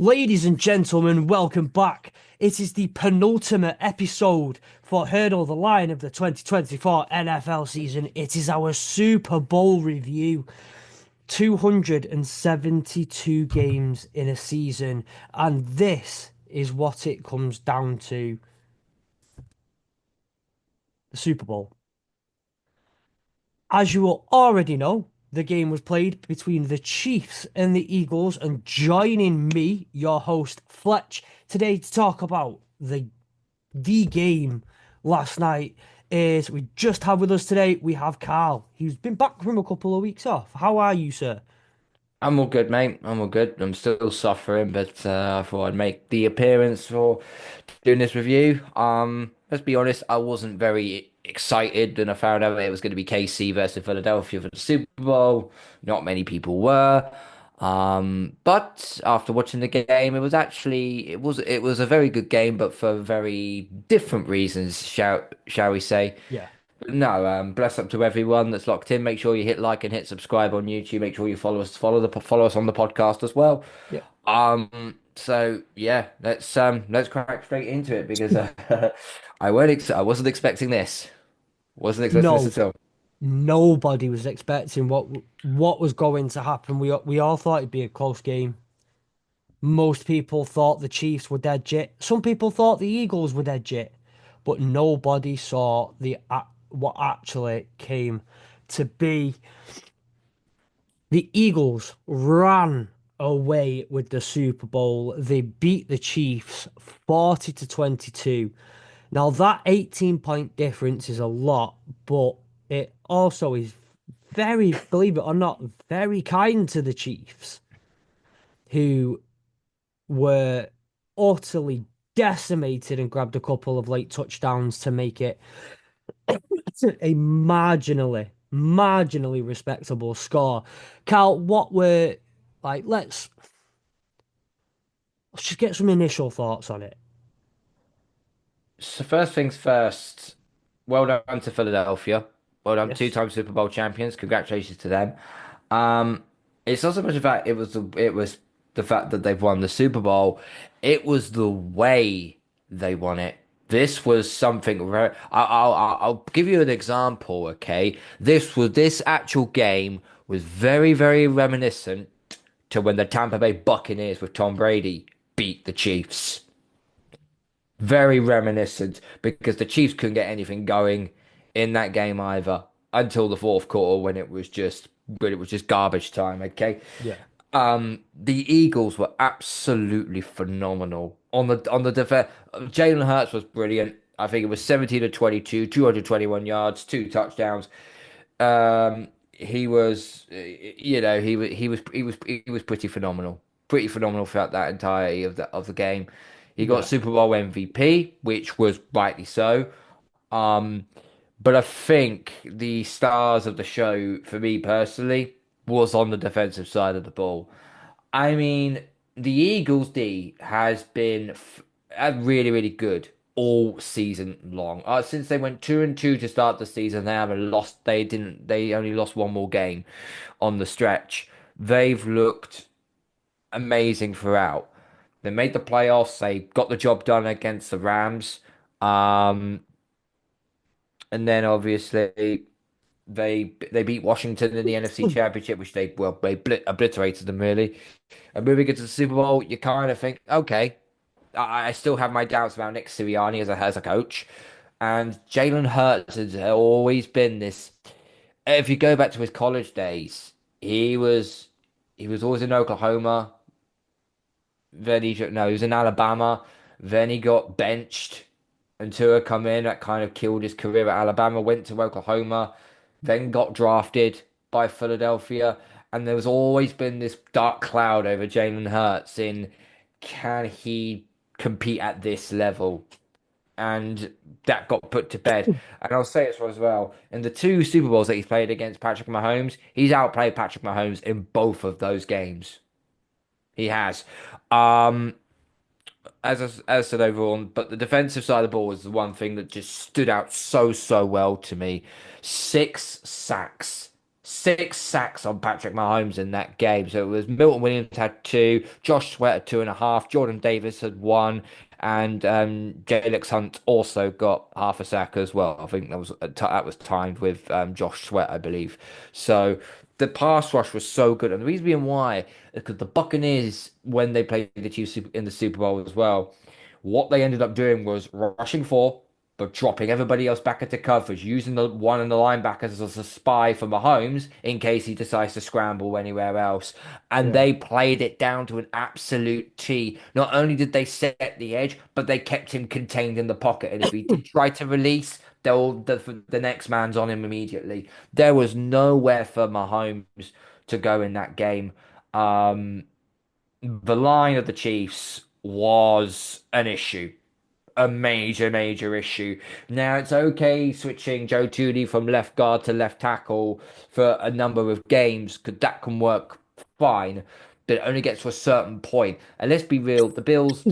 Ladies and gentlemen, welcome back. It is the penultimate episode for Hurdle the Line of the 2024 NFL season. It is our Super Bowl review. 272 games in a season, and this is what it comes down to: the Super Bowl. As you will already know, the game was played between the Chiefs and the Eagles, and joining me, your host Fletch, today to talk about the game last night is we just have with us today, we have Karl. He's been back from a couple of weeks off. How are you, sir? I'm all good, mate. I'm all good. I'm still suffering, but I thought I'd make the appearance for doing this review. Let's be honest, I wasn't very excited when I found out that it was going to be KC versus Philadelphia for the Super Bowl. Not many people were. But after watching the game, it was a very good game, but for very different reasons, shall we say? Yeah. No, bless up to everyone that's locked in. Make sure you hit like and hit subscribe on YouTube. Make sure you follow us on the podcast as well. Yeah. So yeah, let's crack straight into it because I wasn't expecting this. Wasn't expecting this No, at all. nobody was expecting what was going to happen. We all thought it'd be a close game. Most people thought the Chiefs would edge it. Some people thought the Eagles would edge it, but nobody saw what actually came to be. The Eagles ran away with the Super Bowl. They beat the Chiefs 40 to 22. Now that 18-point difference is a lot, but it also is very, believe it or not, very kind to the Chiefs, who were utterly decimated and grabbed a couple of late touchdowns to make it a marginally respectable score. Carl, what were like? Let's just get some initial thoughts on it. So first things first, well done to Philadelphia. Well done, Yes. two-time Super Bowl champions. Congratulations to them. Um, it's not so much the fact it was the fact that they've won the Super Bowl. It was the way they won it. This was something very. I'll give you an example. Okay, this actual game was very reminiscent to when the Tampa Bay Buccaneers with Tom Brady beat the Chiefs. Very reminiscent because the Chiefs couldn't get anything going in that game either until the fourth quarter when it was just garbage time. Okay, Yeah. the Eagles were absolutely phenomenal on the defense. Jalen Hurts was brilliant. I think it was 17 to 22, 221 yards, two touchdowns. He was, he was pretty phenomenal throughout that entirety of the game. He got Yeah. Super Bowl MVP, which was rightly so. Um, but I think the stars of the show, for me personally, was on the defensive side of the ball. I mean, the Eagles D has been really good all season long. Since they went 2-2 to start the season, they haven't lost. They only lost one more game on the stretch. They've looked amazing throughout. They made the playoffs. They got the job done against the Rams. Um, and then obviously they beat Washington in the NFC Championship, which they obliterated them really. And moving into the Super Bowl, you kind of think, okay, I still have my doubts about Nick Sirianni as a coach, and Jalen Hurts has always been this. If you go back to his college days, he was he was always in Oklahoma. Then he was in Alabama. Then he got benched until he come in. That kind of killed his career at Alabama. Went to Oklahoma, then got drafted by Philadelphia. And there's always been this dark cloud over Jalen Hurts in can he compete at this level? And that got put to bed. And I'll say it as well. In the two Super Bowls that he's played against Patrick Mahomes, he's outplayed Patrick Mahomes in both of those games. He has. Um, as I said overall, but the defensive side of the ball was the one thing that just stood out so well to me. Six sacks, six sacks on Patrick Mahomes in that game. So it was Milton Williams had two, Josh Sweat had two and a half, Jordan Davis had one, and Jalen Hunt also got half a sack as well. I think that was timed with Josh Sweat, I believe. So the pass rush was so good, and the reason being why is because the Buccaneers, when they played the Chiefs in the Super Bowl as well, what they ended up doing was rushing four, but dropping everybody else back into coverage, using the one of the linebackers as a spy for Mahomes in case he decides to scramble anywhere else. And Yeah. they played it down to an absolute T. Not only did they set the edge, but they kept him contained in the pocket. And if he did try to release, the next man's on him immediately. There was nowhere for Mahomes to go in that game. The line of the Chiefs was an issue, a major issue. Now it's okay switching Joe Tooney from left guard to left tackle for a number of games because that can work fine, but it only gets to a certain point. And let's be real, the Bills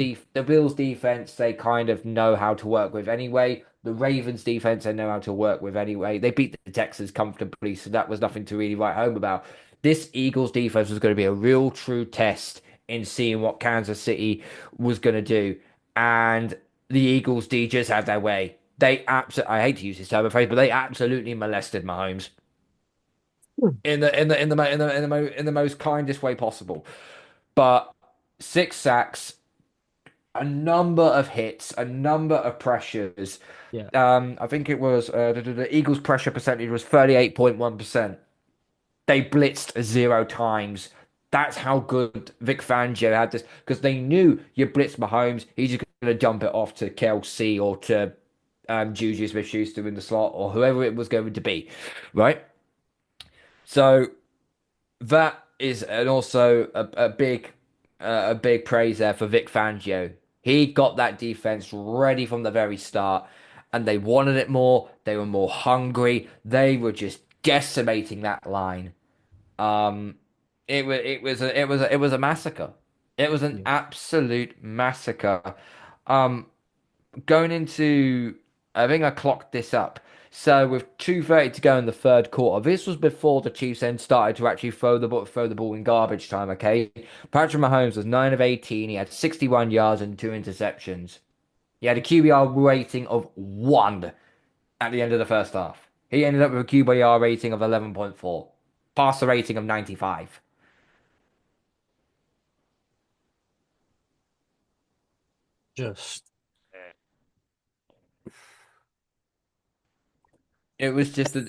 defense they kind of know how to work with anyway. The Ravens defense they know how to work with anyway. They beat the Texans comfortably, so that was nothing to really write home about. This Eagles defense was going to be a real true test in seeing what Kansas City was going to do. And the Eagles D just had their way. They absolutely, I hate to use this term of phrase, but they absolutely molested Mahomes in the most kindest way possible. But six sacks, a number of hits, a number of pressures. Yeah. I think it was the Eagles' pressure percentage was 38.1%. They blitzed zero times. That's how good Vic Fangio had this because they knew you blitz Mahomes, he's just going to jump it off to Kelsey or to Juju Smith-Schuster in the slot or whoever it was going to be, right? So that is and also a big praise there for Vic Fangio. He got that defense ready from the very start, and they wanted it more. They were more hungry. They were just decimating that line. Um, it was a massacre. It was an Yeah. absolute massacre. Um, going into, I think I clocked this up. So with 2:30 to go in the third quarter, this was before the Chiefs then started to actually throw the ball in garbage time. Okay, Patrick Mahomes was 9 of 18. He had 61 yards and two interceptions. He had a QBR rating of 1 at the end of the first half. He ended up with a QBR rating of 11.4, passer rating of 95. Just. It was just a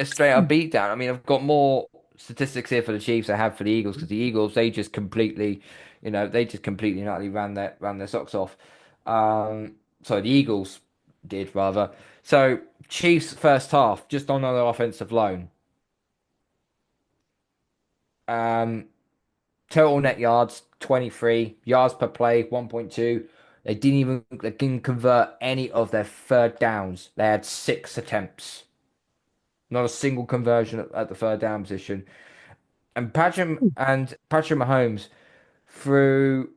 straight up beatdown. I mean, I've got more statistics here for the Chiefs I have for the Eagles because the Eagles they just completely and utterly ran their socks off. Sorry, the Eagles did rather. So Chiefs first half just on their offensive line. Um, Total net yards 23, yards per play 1.2. They didn't convert any of their third downs. They had six attempts. Not a single conversion at the third down position. And Patrick Mahomes through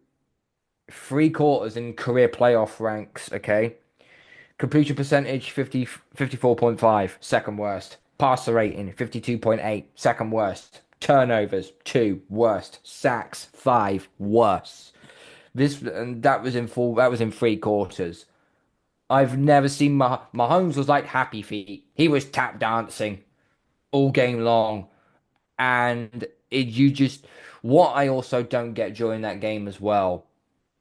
three quarters in career playoff ranks, okay? Completion percentage 54.5, second worst. Passer rating 52.8, second worst. Turnovers 2, worst. Sacks 5, worst. This and that was in three quarters. I've never seen Mahomes was like happy feet. He was tap dancing all game long. And you just, what I also don't get during that game as well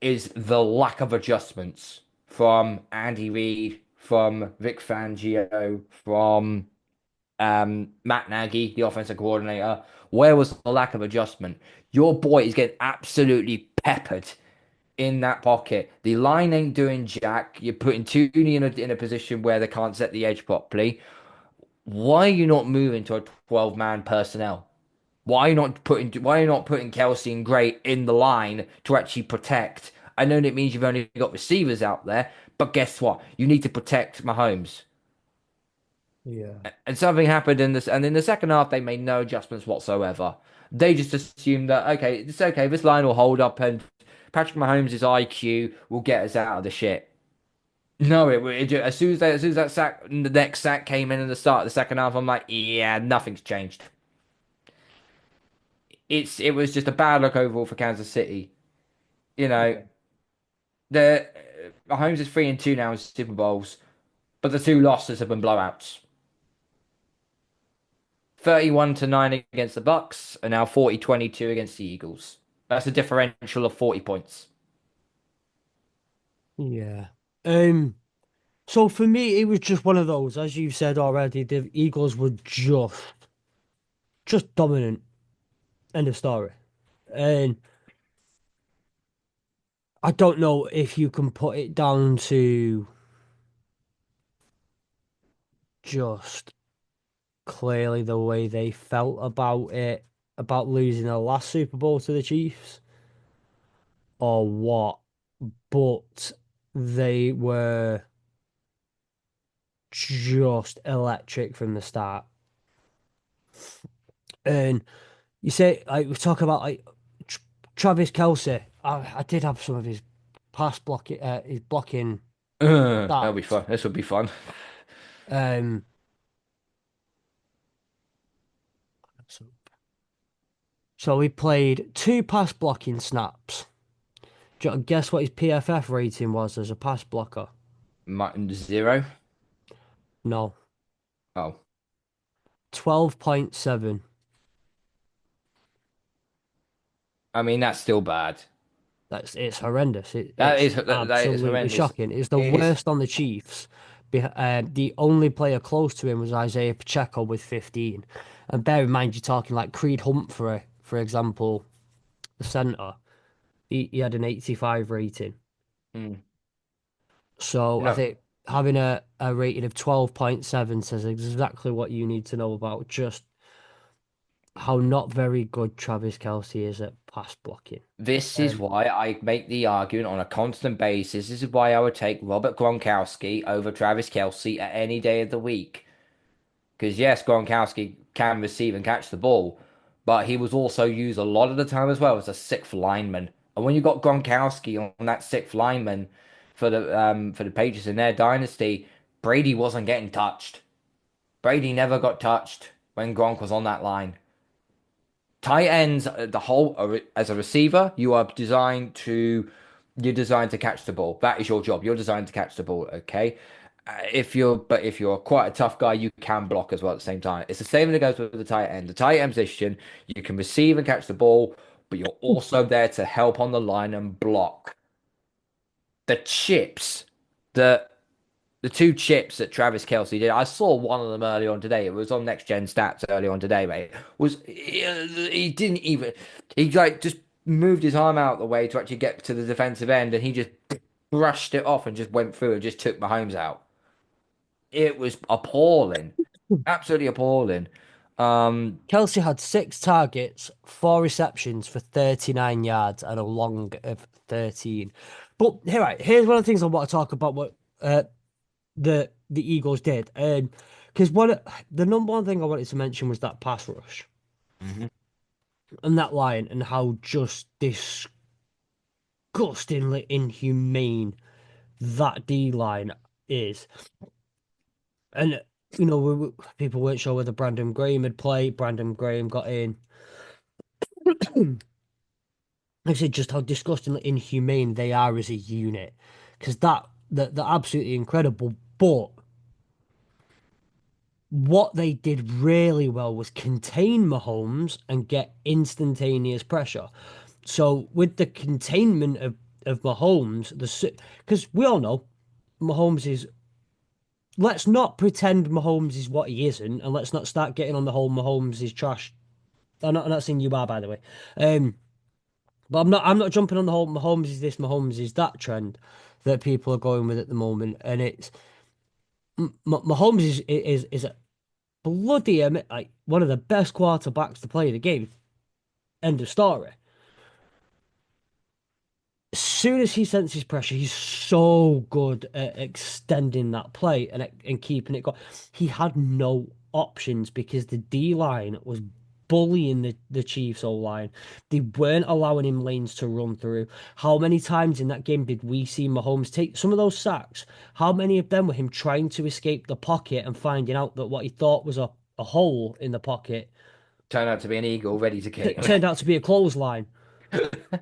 is the lack of adjustments from Andy Reid, from Vic Fangio, from Matt Nagy, the offensive coordinator. Where was the lack of adjustment? Your boy is getting absolutely peppered in that pocket. The line ain't doing jack. You're putting Tooney in a position where they can't set the edge properly. Why are you not moving to a 12-man personnel? Why are you not putting Kelsey and Gray in the line to actually protect? I know that means you've only got receivers out there, but guess what? You need to protect Mahomes. Yeah. And something happened in this, and in the second half, they made no adjustments whatsoever. They just assumed that okay, it's okay, this line will hold up, and Patrick Mahomes' IQ will get us out of the shit. No, as soon as that sack, the next sack came in the start of the second half, I'm like, yeah, nothing's changed. It was just a bad look overall for Kansas City. You know, Yeah. the Mahomes is 3-2 now in Super Bowls, but the two losses have been blowouts. 31-9 against the Bucks, and now 40-22 against the Eagles. That's a differential of 40 points. Yeah. Um, so for me, it was just one of those, as you said already, the Eagles were just dominant. End of story. And I don't know if you can put it down to just clearly the way they felt about it, about losing the last Super Bowl to the Chiefs, or what, but they were just electric from the start. And you say, like, we talk about like Tr Travis Kelce. I did have some of his pass blocking, his blocking That'll be stats. fun. This will be fun. Um, so, so we played two pass blocking snaps. Do you guess what his PFF rating was as a pass blocker? Zero. No, Oh, 12.7. I mean that's still bad. It's horrendous. That It's is that is absolutely horrendous. shocking. It's the It is. worst on the Chiefs. The only player close to him was Isaiah Pacheco with 15. And bear in mind, you're talking like Creed Humphrey, for example, the centre. He had an 85 rating. Mm. So I No, think having a rating of 12.7 says exactly what you need to know about just how not very good Travis Kelce is at pass blocking. this is Um, why I make the argument on a constant basis. This is why I would take Robert Gronkowski over Travis Kelce at any day of the week. Because yes, Gronkowski can receive and catch the ball, but he was also used a lot of the time as well as a sixth lineman. And when you got Gronkowski on that sixth lineman for the Patriots in their dynasty, Brady wasn't getting touched. Brady never got touched when Gronk was on that line. Tight ends, the whole as a receiver, you're designed to catch the ball. That is your job. You're designed to catch the ball. Okay. If you're quite a tough guy, you can block as well at the same time. It's the same that goes with the tight end. The tight end position, you can receive and catch the ball, but you're also there to help on the line and block. The chips that the two chips that Travis Kelce did, I saw one of them early on today. It was on Next Gen Stats early on today, mate. He didn't even he like just moved his arm out of the way to actually get to the defensive end, and he just brushed it off and just went through and just took Mahomes out. It was appalling, absolutely appalling. Um, Kelsey had six targets, four receptions for 39 yards and a long of 13. But here's one of the things I want to talk about what the Eagles did. Because the number one thing I wanted to mention was that pass rush Mhm. and that line and how just disgustingly inhumane that D line is. And people weren't sure whether Brandon Graham had played. Brandon Graham got in. I said just how disgustingly inhumane they are as a unit, because they're absolutely incredible. But what they did really well was contain Mahomes and get instantaneous pressure. So with the containment of Mahomes, because we all know Mahomes is. Let's not pretend Mahomes is what he isn't, and let's not start getting on the whole Mahomes is trash. I'm not saying you are, by the way. Um, But I'm not jumping on the whole Mahomes is this, Mahomes is that trend that people are going with at the moment, and it's Mahomes is a bloody like one of the best quarterbacks to play the game. End of story. As soon as he senses pressure, he's so good at extending that play and keeping it going. He had no options because the D line was bullying the Chiefs O-line. They weren't allowing him lanes to run through. How many times in that game did we see Mahomes take some of those sacks? How many of them were him trying to escape the pocket and finding out that what he thought was a hole in the pocket Turned out to be an eagle ready to kick him. turned out to be a clothesline?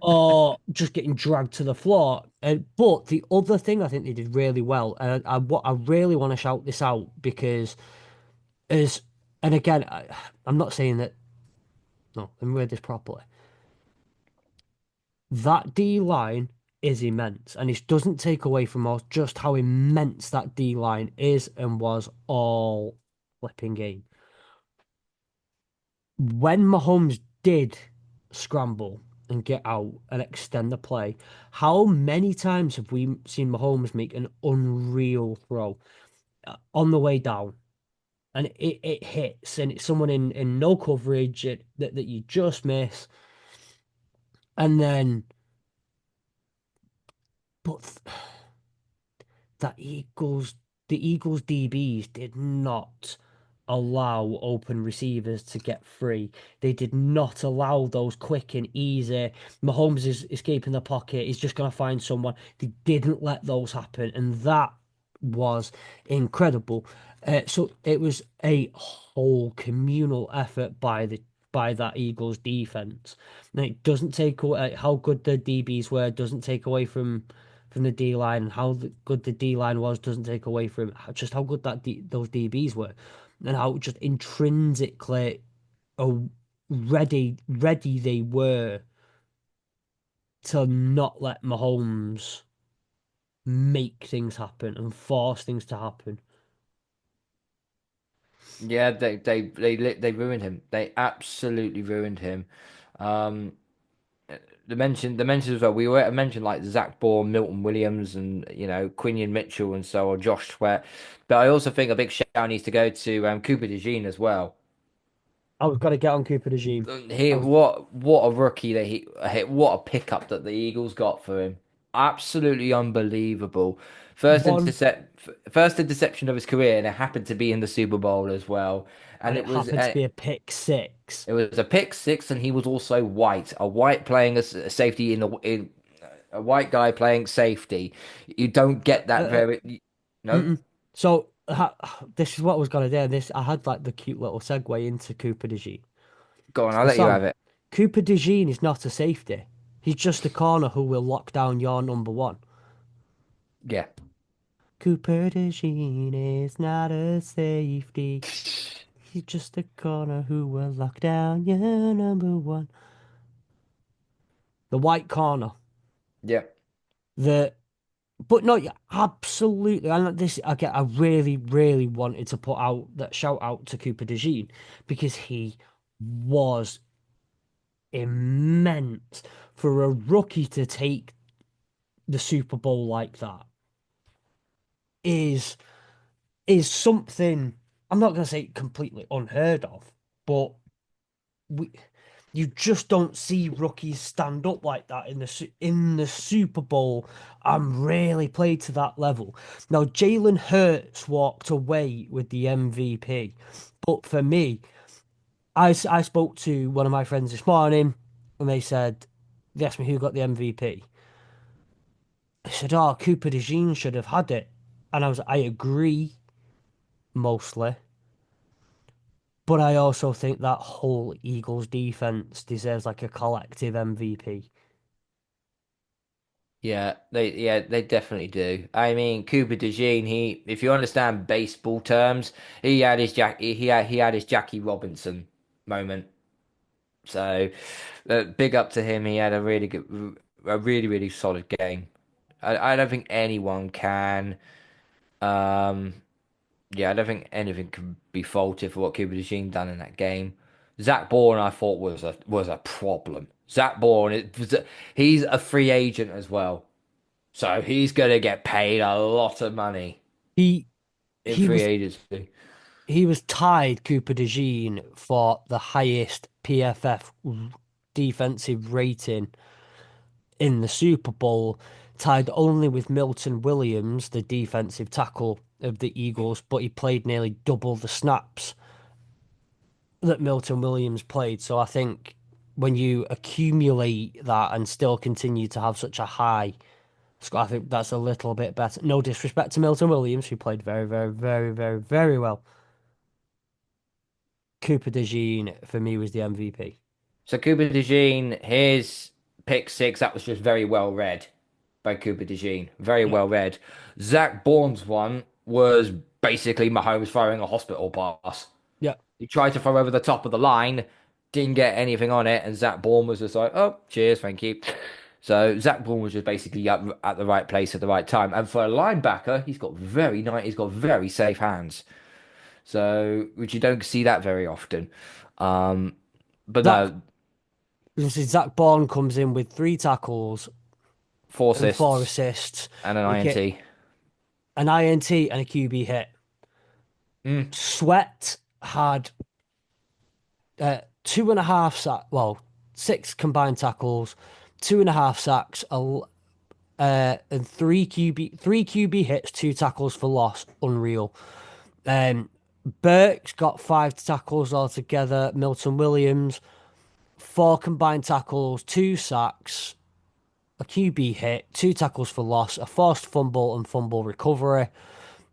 Or just getting dragged to the floor. But the other thing I think they did really well, and what I really want to shout this out because is, and again, I'm not saying that. No, let me word this properly. That D line is immense, and it doesn't take away from us just how immense that D line is and was all flipping game. When Mahomes did scramble and get out and extend the play, how many times have we seen Mahomes make an unreal throw on the way down? And it hits, and it's someone in no coverage that you just miss. And then, but that the Eagles DBs did not allow open receivers to get free. They did not allow those quick and easy. Mahomes is escaping the pocket. He's just going to find someone. They didn't let those happen. And that was incredible. So it was a whole communal effort by that Eagles defense. And it doesn't take away how good the DBs were, doesn't take away from the D line, and how good the D line was doesn't take away from just how good those DBs were, and how just intrinsically ready they were to not let Mahomes make things happen and force things to happen. Yeah, they ruined him. They absolutely ruined him. Um, the mentions as well. We were mentioned like Zach Bourne, Milton Williams, and Quinion Mitchell and so on, Josh Sweat. But I also think a big shout needs to go to Cooper DeJean as well. I was got to get on Cooper DeJean. He I was what a rookie that he what a pickup that the Eagles got for him. Absolutely unbelievable. First one, intercept, first interception of his career, and it happened to be in the Super Bowl as well. And and it it was happened to be a pick six. it was a pick six, and he was also white, a white playing a safety in a white guy playing safety. You don't get Uh, that uh, very no. mm-mm. So this is what I was gonna do. This I had like the cute little segue into Cooper DeJean. Go on, I'll So let you Sam, have it. Cooper DeJean is not a safety. He's just a corner who will lock down your number one. Yeah. Cooper DeJean is not a safety. He's just a corner who will lock down your number one. The white corner. Yeah. The but no, yeah, absolutely. And this again, I really, really wanted to put out that shout out to Cooper DeJean because he was immense for a rookie to take the Super Bowl like that is is something I'm not going to say completely unheard of, but we you just don't see rookies stand up like that in the Super Bowl and really play to that level. Now Jalen Hurts walked away with the MVP, but for me, I spoke to one of my friends this morning, and they asked me who got the MVP. I said, "Oh, Cooper DeJean should have had it," and I agree mostly. But I also think that whole Eagles defense deserves like a collective MVP. Yeah, they definitely do. I mean, Cooper DeJean, he if you understand baseball terms, he had his Jackie Robinson moment. So, big up to him. He had a really really solid game. I don't think anyone can. Um, yeah, I don't think anything can be faulted for what Cooper DeJean done in that game. Zach Bourne, I thought was a problem. Zach Bourne, he's a free agent as well. So he's going to get paid a lot of money He in he free was agency. he was tied Cooper DeJean for the highest PFF defensive rating in the Super Bowl, tied only with Milton Williams, the defensive tackle of the Eagles, but he played nearly double the snaps that Milton Williams played. So I think when you accumulate that and still continue to have such a high score, I think that's a little bit better. No disrespect to Milton Williams, who played very, very, very, very, very well. Cooper DeJean for me was the MVP. So Cooper DeJean, his pick six, that was just very well read by Cooper DeJean. Very Yeah, well read. Zach Bourne's one was basically Mahomes firing a hospital pass. yeah, He tried to throw over the top of the line, didn't get anything on it, and Zach Bourne was just like, "Oh, cheers, thank you." So Zach Bourne was just basically at the right place at the right time. And for a linebacker, he's got very nice, he's got very safe hands. So which you don't see that very often. Um, but Zach. no, This is Zach Bourne comes in with 3 tackles four and 4 assists assists. and an He get INT. an INT and a QB hit. Mm, Sweat had 2.5 sack, well, 6 combined tackles, 2.5 sacks, and three QB hits, 2 tackles for loss. Unreal. Um, Burke's got 5 tackles altogether. Milton Williams, 4 combined tackles, 2 sacks, a QB hit, 2 tackles for loss, a forced fumble and fumble recovery.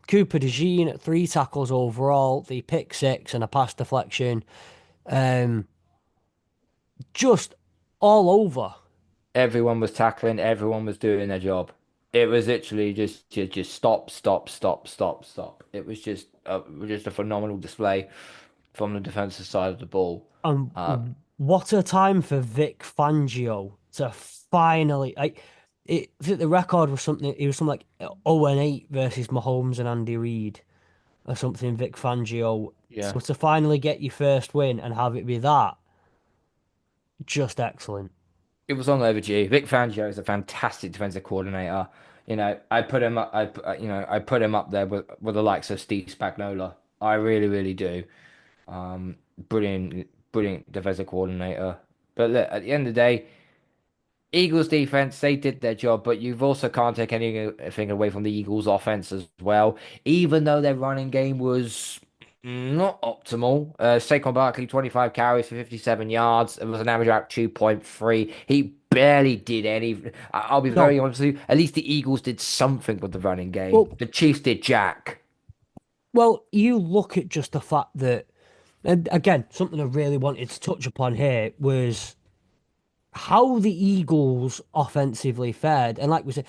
Cooper DeJean, 3 tackles overall, the pick six and a pass deflection. Um, just all over. everyone was tackling, everyone was doing their job. It was literally just stop, stop, stop, stop, stop. It was just a phenomenal display from the defensive side of the ball. Uh, And what a time for Vic Fangio to finally like it. I think the record was something. It was something like 0-8 versus Mahomes and Andy Reid or something. Vic Fangio. yeah. So to finally get your first win and have it be that, just excellent. It was long overdue. Vic Fangio is a fantastic defensive coordinator. I put him up. I put him up there with the likes of Steve Spagnuolo. I really, really do. Brilliant, brilliant defensive coordinator. But look, at the end of the day, Eagles defense, they did their job, but you've also can't take anything away from the Eagles offense as well. Even though their running game was not optimal. Saquon Barkley, 25 carries for 57 yards. It was an average out 2.3. He barely did any. I'll be very No, honest with you. At least the Eagles did something with the running game. well, The Chiefs did jack. you look at just the fact that, and again, something I really wanted to touch upon here was how the Eagles offensively fared. And like we said,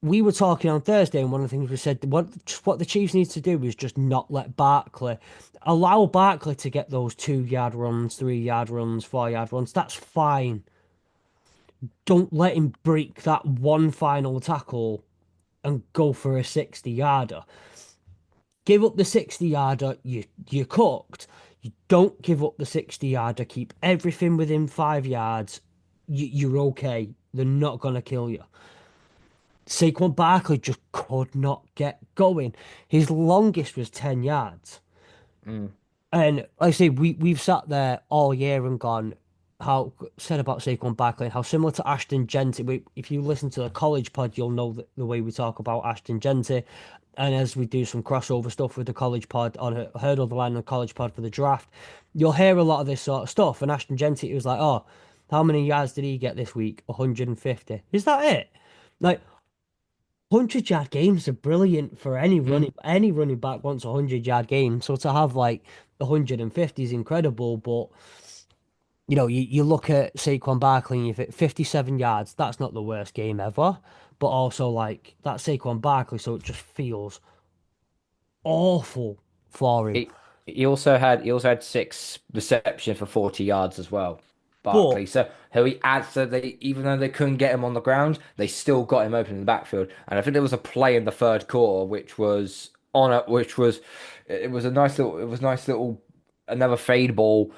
we were talking on Thursday, and one of the things we said, what the Chiefs need to do is just not let Barkley allow Barkley to get those 2 yard runs, 3 yard runs, 4 yard runs. That's fine. Don't let him break that one final tackle and go for a 60 yarder. Give up the 60 yarder, you're cooked. You don't give up the 60 yarder. Keep everything within 5 yards. You're okay. They're not gonna kill you. Saquon Barkley just could not get going. His longest was 10 yards. Mm. And like I say, we've sat there all year and gone, how said about Saquon Barkley, how similar to Ashton Genty. If you listen to the college pod, you'll know the way we talk about Ashton Genty. And as we do some crossover stuff with the college pod on Hurdle the Line on the college pod for the draft, you'll hear a lot of this sort of stuff. And Ashton Genty, it was like, oh, how many yards did he get this week? 150. Is that it? Like, 100 yard games are brilliant for Mm. any running back wants a 100 yard game. So to have like 150 is incredible. But you look at Saquon Barkley and you think 57 yards, that's not the worst game ever. But also like that's Saquon Barkley, so it just feels awful for him. He he also had six receptions for 40 yards as well. But Barkley. So he adds so they even though they couldn't get him on the ground, they still got him open in the backfield. And I think there was a play in the third quarter which was it was nice little another fade ball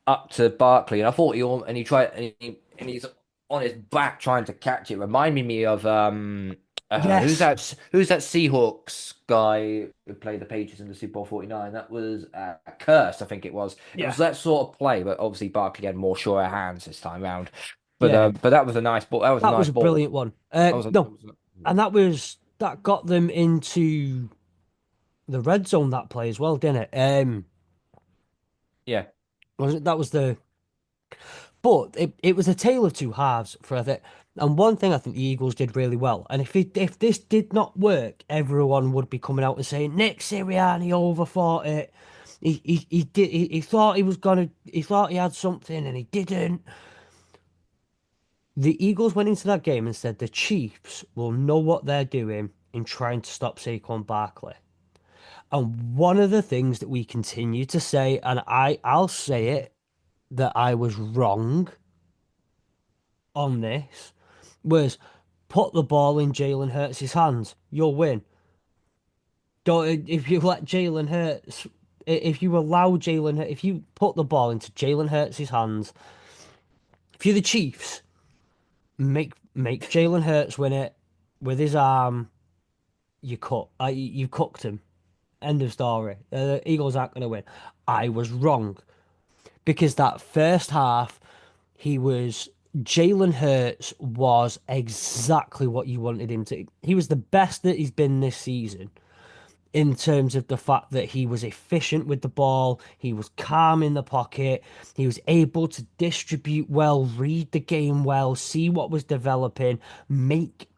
up to Barkley, and I thought he tried and he's on his back trying to catch it. Reminding me of who's yes, that Seahawks guy who played the Patriots in the Super Bowl 49? That was Curse, I think it was. It yeah, was that sort of play, but obviously Barkley had more sure hands this time round. But yeah, that was a nice ball. That was a that was nice a ball. brilliant one. That was a, that No, was and that got them into the red zone that play as well, didn't it? Yeah. That was the But it was a tale of two halves for I think. And one thing I think the Eagles did really well, and if this did not work, everyone would be coming out and saying Nick Sirianni overthought it. He thought he thought he had something and he didn't. The Eagles went into that game and said the Chiefs will know what they're doing in trying to stop Saquon Barkley. And one of the things that we continue to say, and I'll say it, that I was wrong on this was put the ball in Jalen Hurts' hands. You'll win. Don't if you let Jalen Hurts, if you allow if you put the ball into Jalen Hurts' hands, if you're the Chiefs, make Jalen Hurts win it with his arm. You cooked him. End of story. The Eagles aren't going to win. I was wrong because that first half, he was Jalen Hurts was exactly what you wanted him to. He was the best that he's been this season in terms of the fact that he was efficient with the ball, he was calm in the pocket, he was able to distribute well, read the game well, see what was developing, make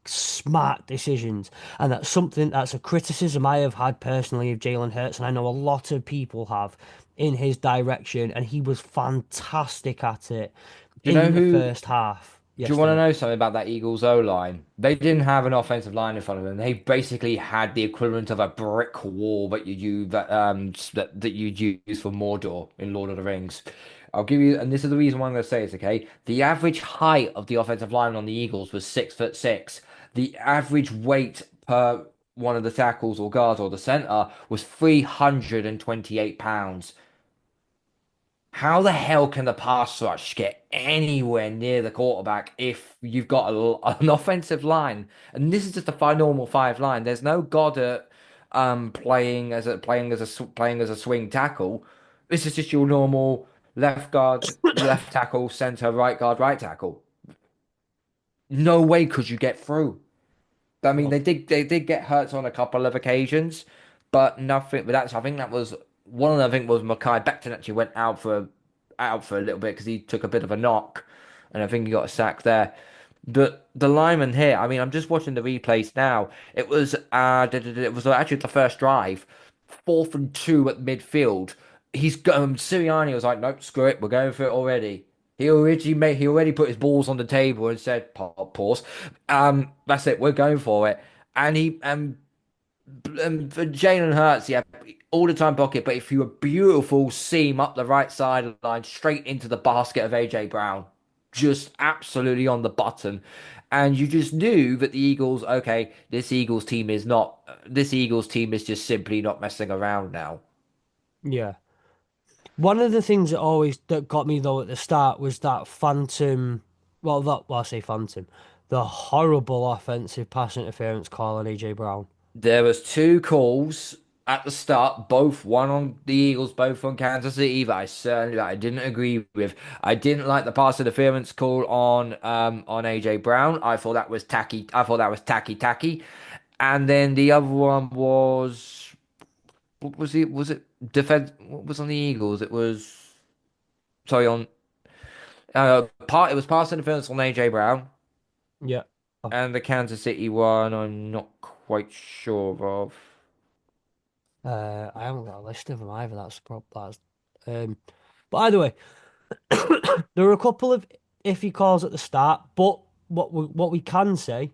smart decisions. And that's something that's a criticism I have had personally of Jalen Hurts, and I know a lot of people have in his direction, and he was fantastic at it Do you know in the who? first half Do you want to yesterday. know something about that Eagles O line? They didn't have an offensive line in front of them. They basically had the equivalent of a brick wall that you use for Mordor in Lord of the Rings. I'll give you, and this is the reason why I'm going to say this, okay? The average height of the offensive line on the Eagles was 6'6". The average weight per one of the tackles or guards or the center was 328 pounds. How the hell can the pass rush get anywhere near the quarterback if you've got an offensive line? And this is just a normal five line. There's no Goddard playing as a swing tackle. This is just your normal left guard, left tackle, center, right guard, right tackle. No way could you get through. I mean, Well, they did get hurt on a couple of occasions, but nothing. But that's I think that was one of them. I think was Mackay Becton actually went out for a little bit because he took a bit of a knock, and I think he got a sack there. The lineman here. I mean, I'm just watching the replays now. It was actually the first drive, 4th and 2 at midfield. Sirianni was like, nope, screw it, we're going for it already. He already put his balls on the table and said, pause. That's it, we're going for it. And for Jalen Hurts, yeah, all the time pocket, but if you a beautiful seam up the right sideline, straight into the basket of AJ Brown, just absolutely on the button. And you just knew that the Eagles, okay, this Eagles team is just simply not messing around now. yeah. One of the things that got me though at the start was that phantom. I say phantom, the horrible offensive pass interference call on AJ Brown. There was two calls at the start, both one on the Eagles, both on Kansas City, that I didn't agree with. I didn't like the pass interference call on AJ Brown. I thought that was tacky. I thought that was tacky. And then the other one was what was it? Was it defense? What was on the Eagles? It was sorry on part. It was pass interference on AJ Brown, Yeah. and the Kansas City one I'm not quite sure of. I haven't got a list of them either. That's the problem. Um, but either way, there were a couple of iffy calls at the start. But what we can say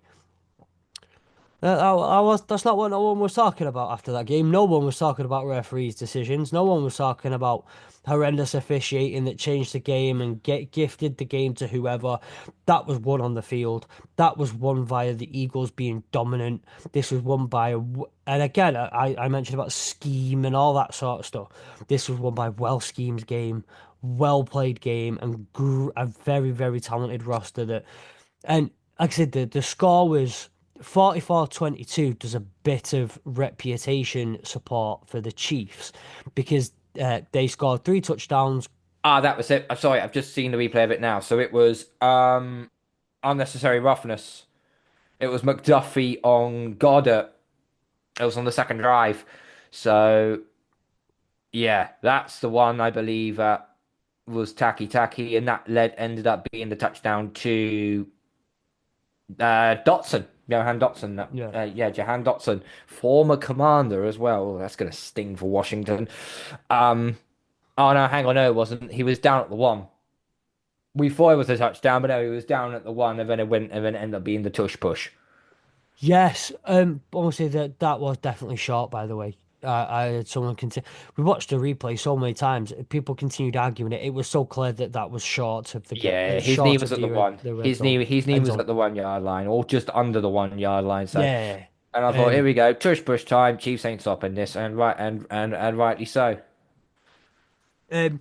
that's not what no one was talking about after that game. No one was talking about referees' decisions. No one was talking about horrendous officiating that changed the game and gifted the game to whoever. That was won on the field. That was won via the Eagles being dominant. This was won by and again, I mentioned about scheme and all that sort of stuff. This was won by well schemed game, well played game, and a very, very talented roster that and like I said, the score was 44-22. Does a bit of reputation support for the Chiefs because they scored three touchdowns. Ah, that was it. I'm sorry, I've just seen the replay of it now. So it was unnecessary roughness. It was McDuffie on Goddard. It was on the second drive. So Yeah, that's the one I believe was Taki Taki, and that led ended up being the touchdown to Dotson, Johan Dotson. Yeah. Yeah, Johan Dotson, former commander as well. Oh, that's gonna sting for Washington. Um, oh no, hang on, no, it wasn't. He was down at the one. We thought it was a touchdown, but no, he was down at the one, and then it went, and then it ended up being the tush push. Yes, honestly, that was definitely short. By the way, I had someone continue. We watched the replay so many times. People continued arguing it. It was so clear that that was short of the Yeah, his knee short was of at the one. the red zone His knee end was zone. at the 1 yard line, or just under the 1 yard line. So, Yeah. and I thought, here Um. we go, tush push time. Chiefs ain't stopping this, and right, and rightly so. Um.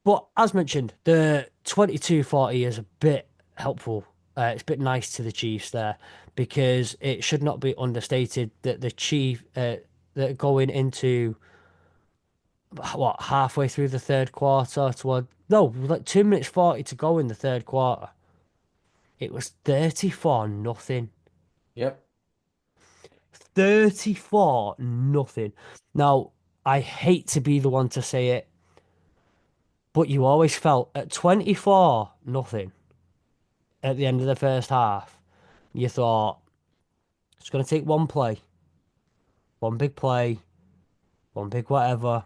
But as mentioned, the 22-40 is a bit helpful. It's a bit nice to the Chiefs there because it should not be understated that the Chief that going into what halfway through the third quarter toward no like 2 minutes 40 to go in the third quarter. It was 34 nothing. Yep. 34 nothing. Now I hate to be the one to say it, but you always felt at 24 nothing at the end of the first half. You thought it's going to take one play, one big whatever.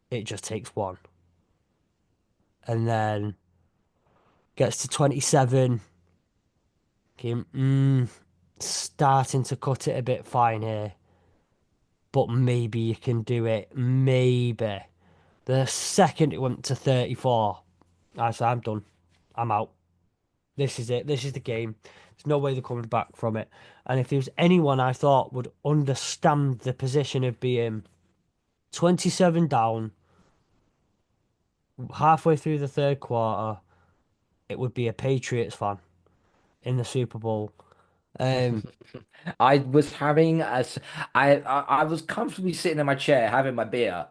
It just takes one. And then gets to 27. Okay, starting to cut it a bit fine here. But maybe you can do it. Maybe. The second it went to 34, I said, I'm done. I'm out. This is it. This is the game. There's no way they're coming back from it. And if there was anyone I thought would understand the position of being 27 down, halfway through the third quarter, it would be a Patriots fan in the Super Bowl. Um, I was having as I was comfortably sitting in my chair having my beer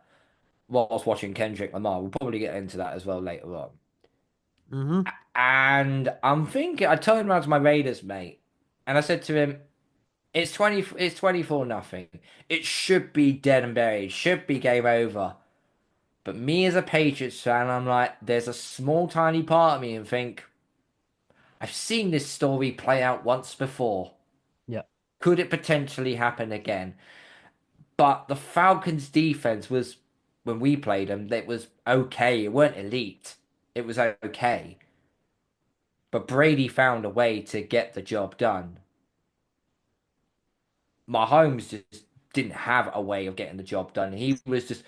whilst watching Kendrick Lamar. We'll probably get into that as well later on. mhm. And I'm thinking, I turned around to my Raiders mate, and I said to him, it's 24 nothing. It should be dead and buried. Should be game over." But me as a Patriots fan, I'm like, there's a small tiny part of me and think, I've seen this story play out once before. Yeah. Could it potentially happen again? But the Falcons' defense was, when we played them, it was okay. It weren't elite. It was okay. But Brady found a way to get the job done. Mahomes just didn't have a way of getting the job done. He was just,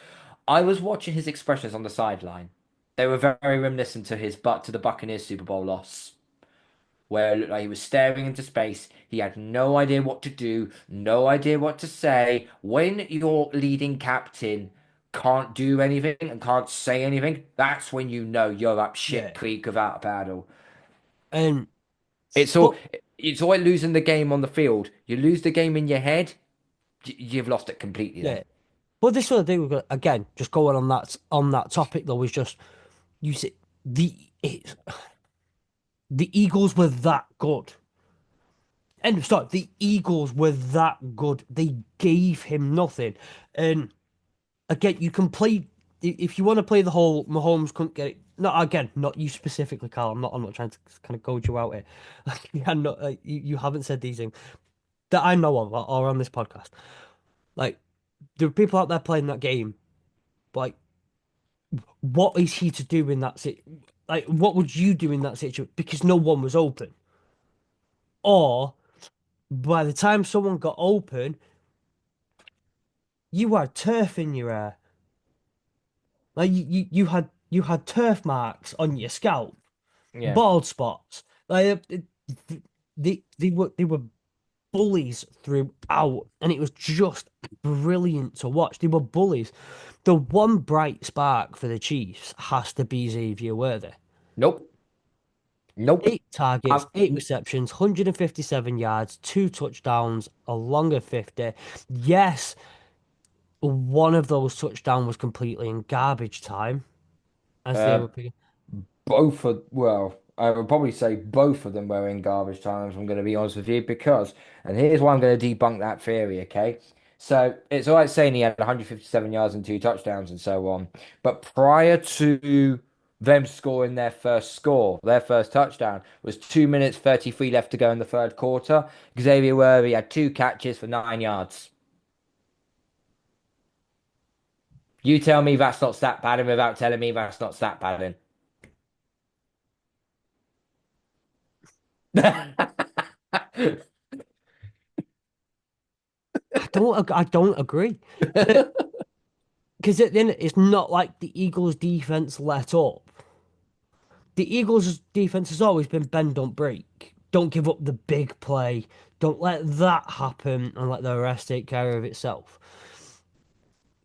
I was watching his expressions on the sideline. They were very reminiscent to his but to the Buccaneers Super Bowl loss, where it looked like he was staring into space. He had no idea what to do, no idea what to say. When your leading captain can't do anything and can't say anything, that's when you know you're up shit Yeah. creek without a paddle. Um, It's all but it's all like losing the game on the field. You lose the game in your head, you've lost it completely then. yeah. But this sort of thing, again, just going on that topic though, was just you see the it's, the Eagles were that good. And start the Eagles were that good. They gave him nothing. And again, you can play if you want to play the whole Mahomes couldn't get it. Not again, not you specifically, Carl. I'm not trying to kind of goad you out here. I'm not. You haven't said these things that I know of or on this podcast. Like there are people out there playing that game. Like, what is he to do in that situation? Like, what would you do in that situation? Because no one was open. Or by the time someone got open, you had turf in your hair. Like you had turf marks on your scalp, Yeah. bald spots. Like they were bullies throughout, and it was just brilliant to watch. They were bullies. The one bright spark for the Chiefs has to be Xavier Worthy. Nope. Nope. 8 targets, Um, 8 receptions, 157 yards, 2 touchdowns, a longer 50. Yes, one of those touchdowns was completely in garbage time as they uh, were picking. both of well, I would probably say both of them were in garbage times. I'm going to be honest with you because, and here's why I'm going to debunk that theory. Okay, So it's all right saying he had 157 yards and two touchdowns and so on. But prior to them scoring their first touchdown was 2 minutes 33 left to go in the third quarter. Xavier Worthy had two catches for 9 yards. You tell me that's not stat padding without telling me that's not stat padding. I don't agree. Because at the end, it's not like the Eagles' defense let up. The Eagles' defense has always been bend, don't break. Don't give up the big play. Don't let that happen and let the rest take care of itself.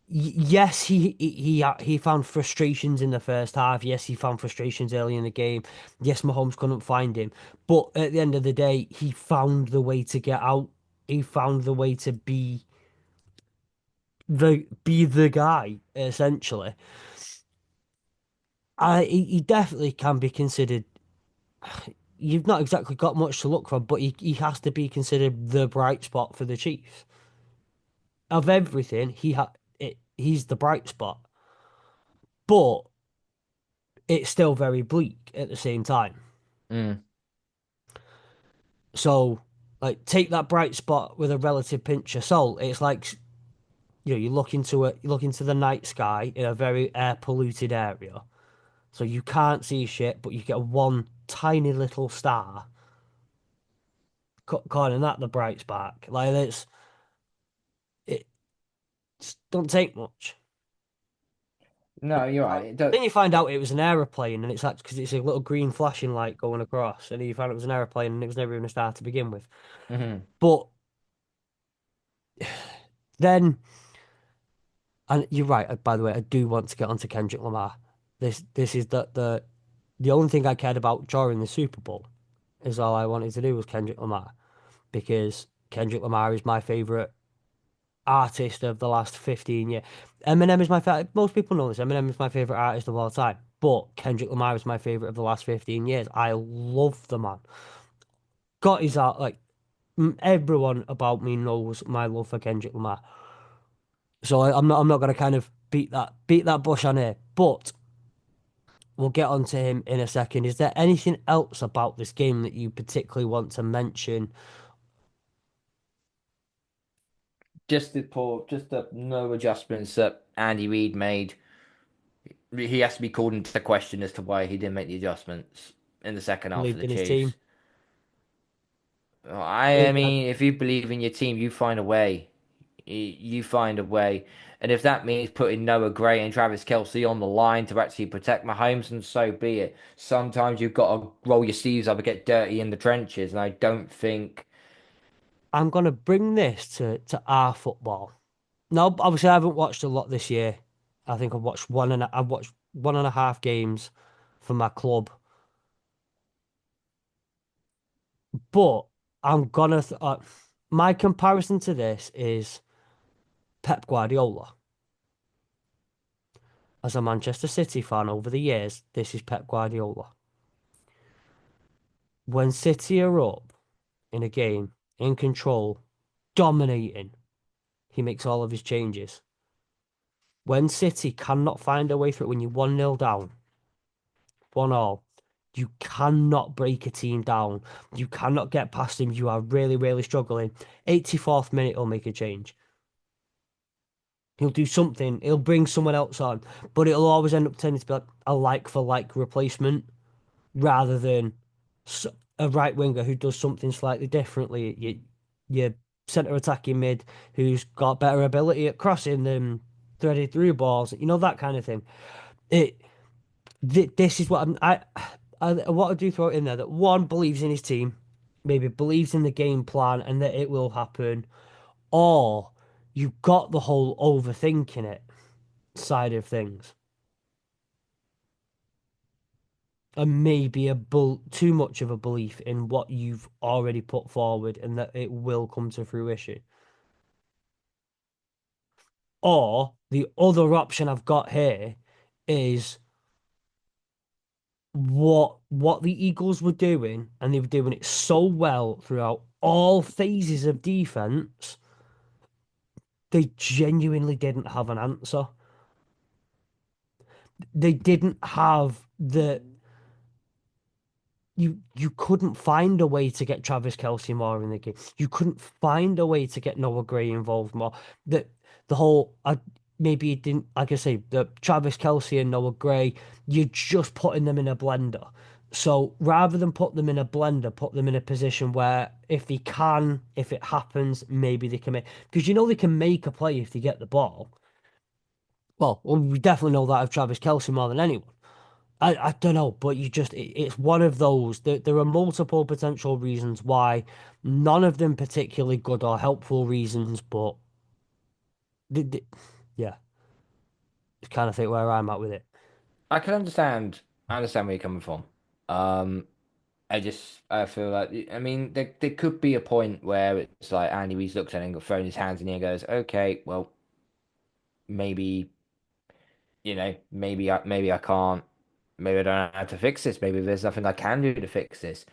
Yes, he found frustrations in the first half. Yes, he found frustrations early in the game. Yes, Mahomes couldn't find him. But at the end of the day, he found the way to get out. He found the way to be the guy, essentially. He definitely can be considered. You've not exactly got much to look for, but he has to be considered the bright spot for the Chiefs. Of everything, he's the bright spot, but it's still very bleak at the same time. Mm. So, like, take that bright spot with a relative pinch of salt. It's like you look into the night sky in a very air polluted area, so you can't see shit, but you get one tiny little star, calling that the bright spark. Like it don't take much. No, you're right. It does. Then you find out it was an aeroplane, and it's like because it's a little green flashing light going across, and then you find out it was an aeroplane, and it was never even a star to begin with. Mhm. But then, and you're right. By the way, I do want to get onto Kendrick Lamar. This is the only thing I cared about during the Super Bowl is all I wanted to do was Kendrick Lamar because Kendrick Lamar is my favorite artist of the last 15 years. Eminem is my favorite. Most people know this. Eminem is my favorite artist of all time. But Kendrick Lamar is my favorite of the last 15 years. I love the man. Got his art. Like, everyone about me knows my love for Kendrick Lamar. So I'm not going to kind of beat that bush on here. But we'll get onto him in a second. Is there anything else about this game that you particularly want to mention? Just the no adjustments that Andy Reid made. He has to be called into question as to why he didn't make the adjustments in the second half for Believed the in his Chiefs. team. I mean, if you believe in your team, you find a way. You find a way. And if that means putting Noah Gray and Travis Kelce on the line to actually protect Mahomes, and so be it. Sometimes you've got to roll your sleeves up and get dirty in the trenches. And I don't think I'm going to bring this to our football. No, obviously I haven't watched a lot this year. I think I've watched 1.5 games for my club. But my comparison to this is Pep Guardiola. As a Manchester City fan over the years, this is Pep Guardiola. When City are up in a game, in control, dominating, he makes all of his changes. When City cannot find a way through it, when you're 1-0 down, 1-1, you cannot break a team down. You cannot get past him. You are really, really struggling. 84th minute, he'll make a change. He'll do something. He'll bring someone else on, but it'll always end up tending to be like a like for like replacement rather than a right winger who does something slightly differently. Your centre attacking mid who's got better ability at crossing than threaded through balls. You know that kind of thing. It this is what what I do throw it in there that one believes in his team, maybe believes in the game plan and that it will happen, or you got the whole overthinking it side of things, and maybe too much of a belief in what you've already put forward and that it will come to fruition. Or the other option I've got here is what the Eagles were doing, and they were doing it so well throughout all phases of defense they genuinely didn't have an answer. They didn't have the you couldn't find a way to get Travis Kelce more in the game. You couldn't find a way to get Noah Gray involved more. The whole maybe it didn't like I say the Travis Kelce and Noah Gray. You're just putting them in a blender. So rather than put them in a blender, put them in a position where if it happens, maybe they can make because you know they can make a play if they get the ball. Well, we definitely know that of Travis Kelce more than anyone. I don't know, but it's one of those. There are multiple potential reasons why, none of them particularly good or helpful reasons, but th- th- yeah, it's kind of think where I'm at with it. I can understand. I understand where you're coming from. Um, I feel like I mean there could be a point where it's like Andy Reid looks at it and thrown his hands in the air and goes, okay, well maybe maybe I can't, maybe I don't know how to fix this. Maybe there's nothing I can do to fix this.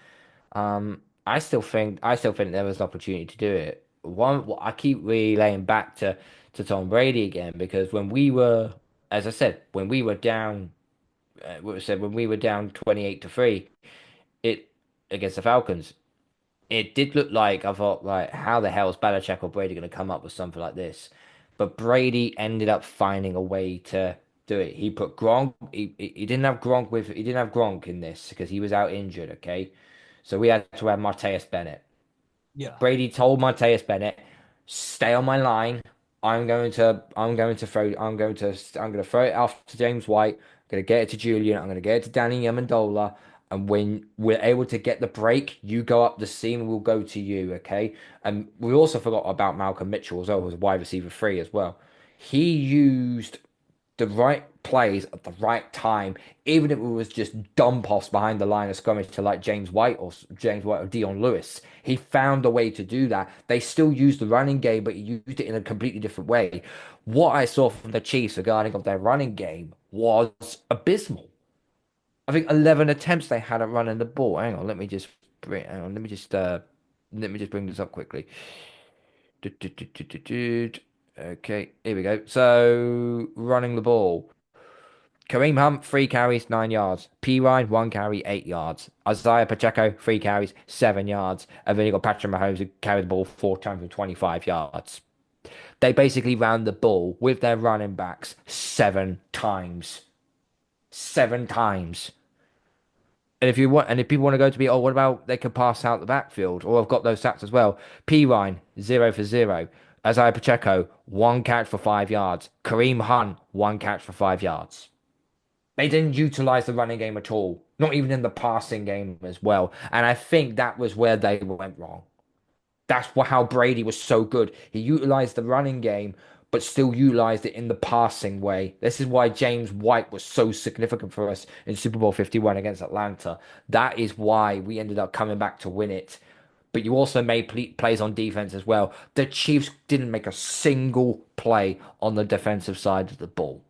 I still think there was an opportunity to do it. I keep relaying back to Tom Brady again because when we were, as I said, when we were down, what was said when we were down 28-3, it against the Falcons. It did look like I thought, like, how the hell is Belichick or Brady going to come up with something like this? But Brady ended up finding a way to do it. He put Gronk. He didn't have Gronk with. He didn't have Gronk in this because he was out injured. Okay, so we had to have Martellus Bennett. Yeah. Brady told Martellus Bennett, "Stay on my line. I'm going to throw it off to James White. I'm going to get it to Julian. I'm going to get it to Danny Amendola. And when we're able to get the break, you go up the seam and we'll go to you, okay?" And we also forgot about Malcolm Mitchell as well, who's wide receiver three as well. He used the right plays at the right time, even if it was just dump offs behind the line of scrimmage to like James White or Dion Lewis. He found a way to do that. They still used the running game, but he used it in a completely different way. What I saw from the Chiefs regarding of their running game was abysmal. I think 11 attempts they had at running the ball. Hang on, let me just bring this up quickly. Okay, here we go. So running the ball. Kareem Hunt, 3 carries, 9 yards. P. Ryan, 1 carry, 8 yards. Isaiah Pacheco, 3 carries, 7 yards. And then you got Patrick Mahomes who carried the ball 4 times for 25 yards. They basically ran the ball with their running backs 7 times. 7 times. And if people want to go to be, oh, what about they could pass out the backfield? Or I've got those stats as well. P. Ryan, 0 for 0. Isaiah Pacheco, 1 catch for 5 yards. Kareem Hunt, 1 catch for 5 yards. They didn't utilize the running game at all, not even in the passing game as well. And I think that was where they went wrong. How Brady was so good. He utilized the running game, but still utilized it in the passing way. This is why James White was so significant for us in Super Bowl 51 against Atlanta. That is why we ended up coming back to win it. But you also made plays on defense as well. The Chiefs didn't make a single play on the defensive side of the ball.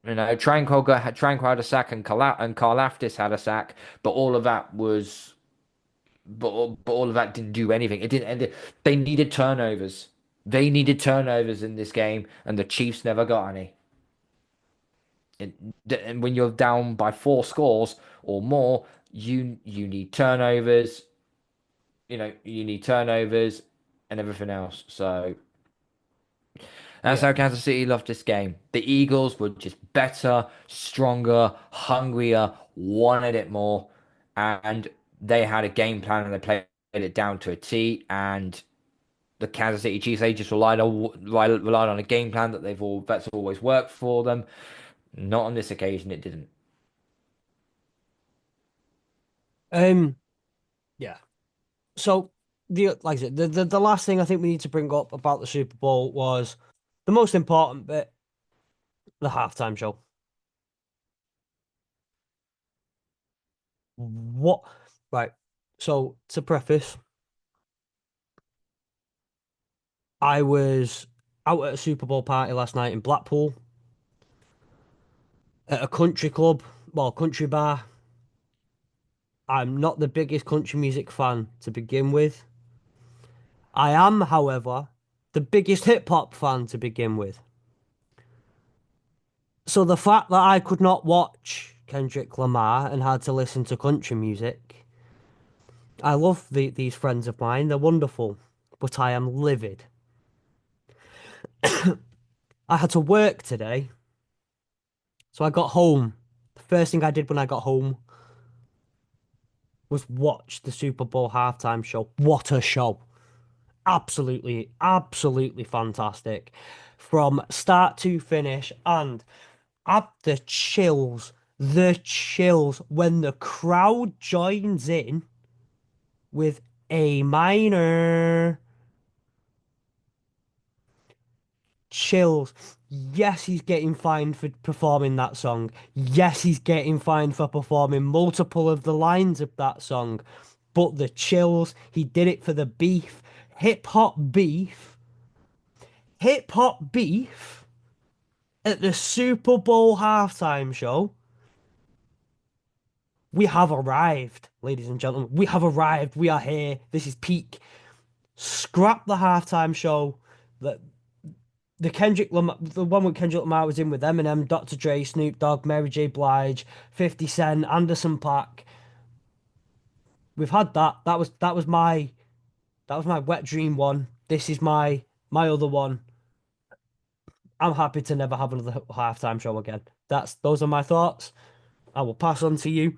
Tranquil had a sack and Karlaftis had a sack, but all of that was, but all of that didn't do anything. It didn't. They needed turnovers. They needed turnovers in this game, and the Chiefs never got any. It, and when you're down by 4 scores or more, you need turnovers. You need turnovers and everything else. So. That's Yeah. how Kansas City loved this game. The Eagles were just better, stronger, hungrier, wanted it more, and they had a game plan and they played it down to a T. And the Kansas City Chiefs, they just relied on a game plan that's always worked for them. Not on this occasion, it didn't. Um. Yeah. So like I said, the last thing I think we need to bring up about the Super Bowl was the most important bit, the halftime show. What? Right. So to preface, I was out at a Super Bowl party last night in Blackpool at a country club, well, country bar. I'm not the biggest country music fan to begin with, I am, however, the biggest hip hop fan to begin with. So the fact that I could not watch Kendrick Lamar and had to listen to country music, I love these friends of mine. They're wonderful, but I am livid. I had to work today, so I got home. The first thing I did when I got home was watch the Super Bowl halftime show. What a show! Absolutely, absolutely fantastic from start to finish. And at the chills when the crowd joins in with A minor. Chills. Yes, he's getting fined for performing that song. Yes, he's getting fined for performing multiple of the lines of that song. But the chills, he did it for the beef. Hip hop beef. Hip hop beef at the Super Bowl halftime show. We have arrived, ladies and gentlemen. We have arrived. We are here. This is peak. Scrap the halftime show. The Kendrick Lamar, the one with Kendrick Lamar was in with Eminem, Dr. Dre, Snoop Dogg, Mary J. Blige, 50 Cent, Anderson .Paak. We've had that. That was my wet dream one. This is my other one. I'm happy to never have another halftime show again. Those are my thoughts. I will pass on to you.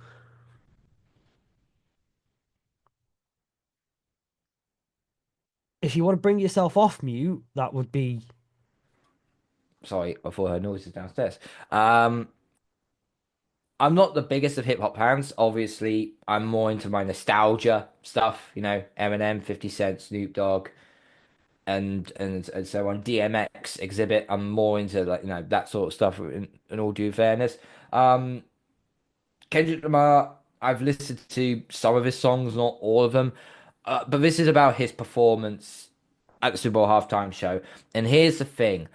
If you want to bring yourself off mute, that would be Sorry, I thought I heard noises downstairs. Um, I'm not the biggest of hip hop fans. Obviously, I'm more into my nostalgia stuff, Eminem, 50 Cent, Snoop Dogg, and so on. DMX, Exhibit. I'm more into like, that sort of stuff in all due fairness. Um, Kendrick Lamar, I've listened to some of his songs, not all of them. But this is about his performance at the Super Bowl halftime show. And here's the thing.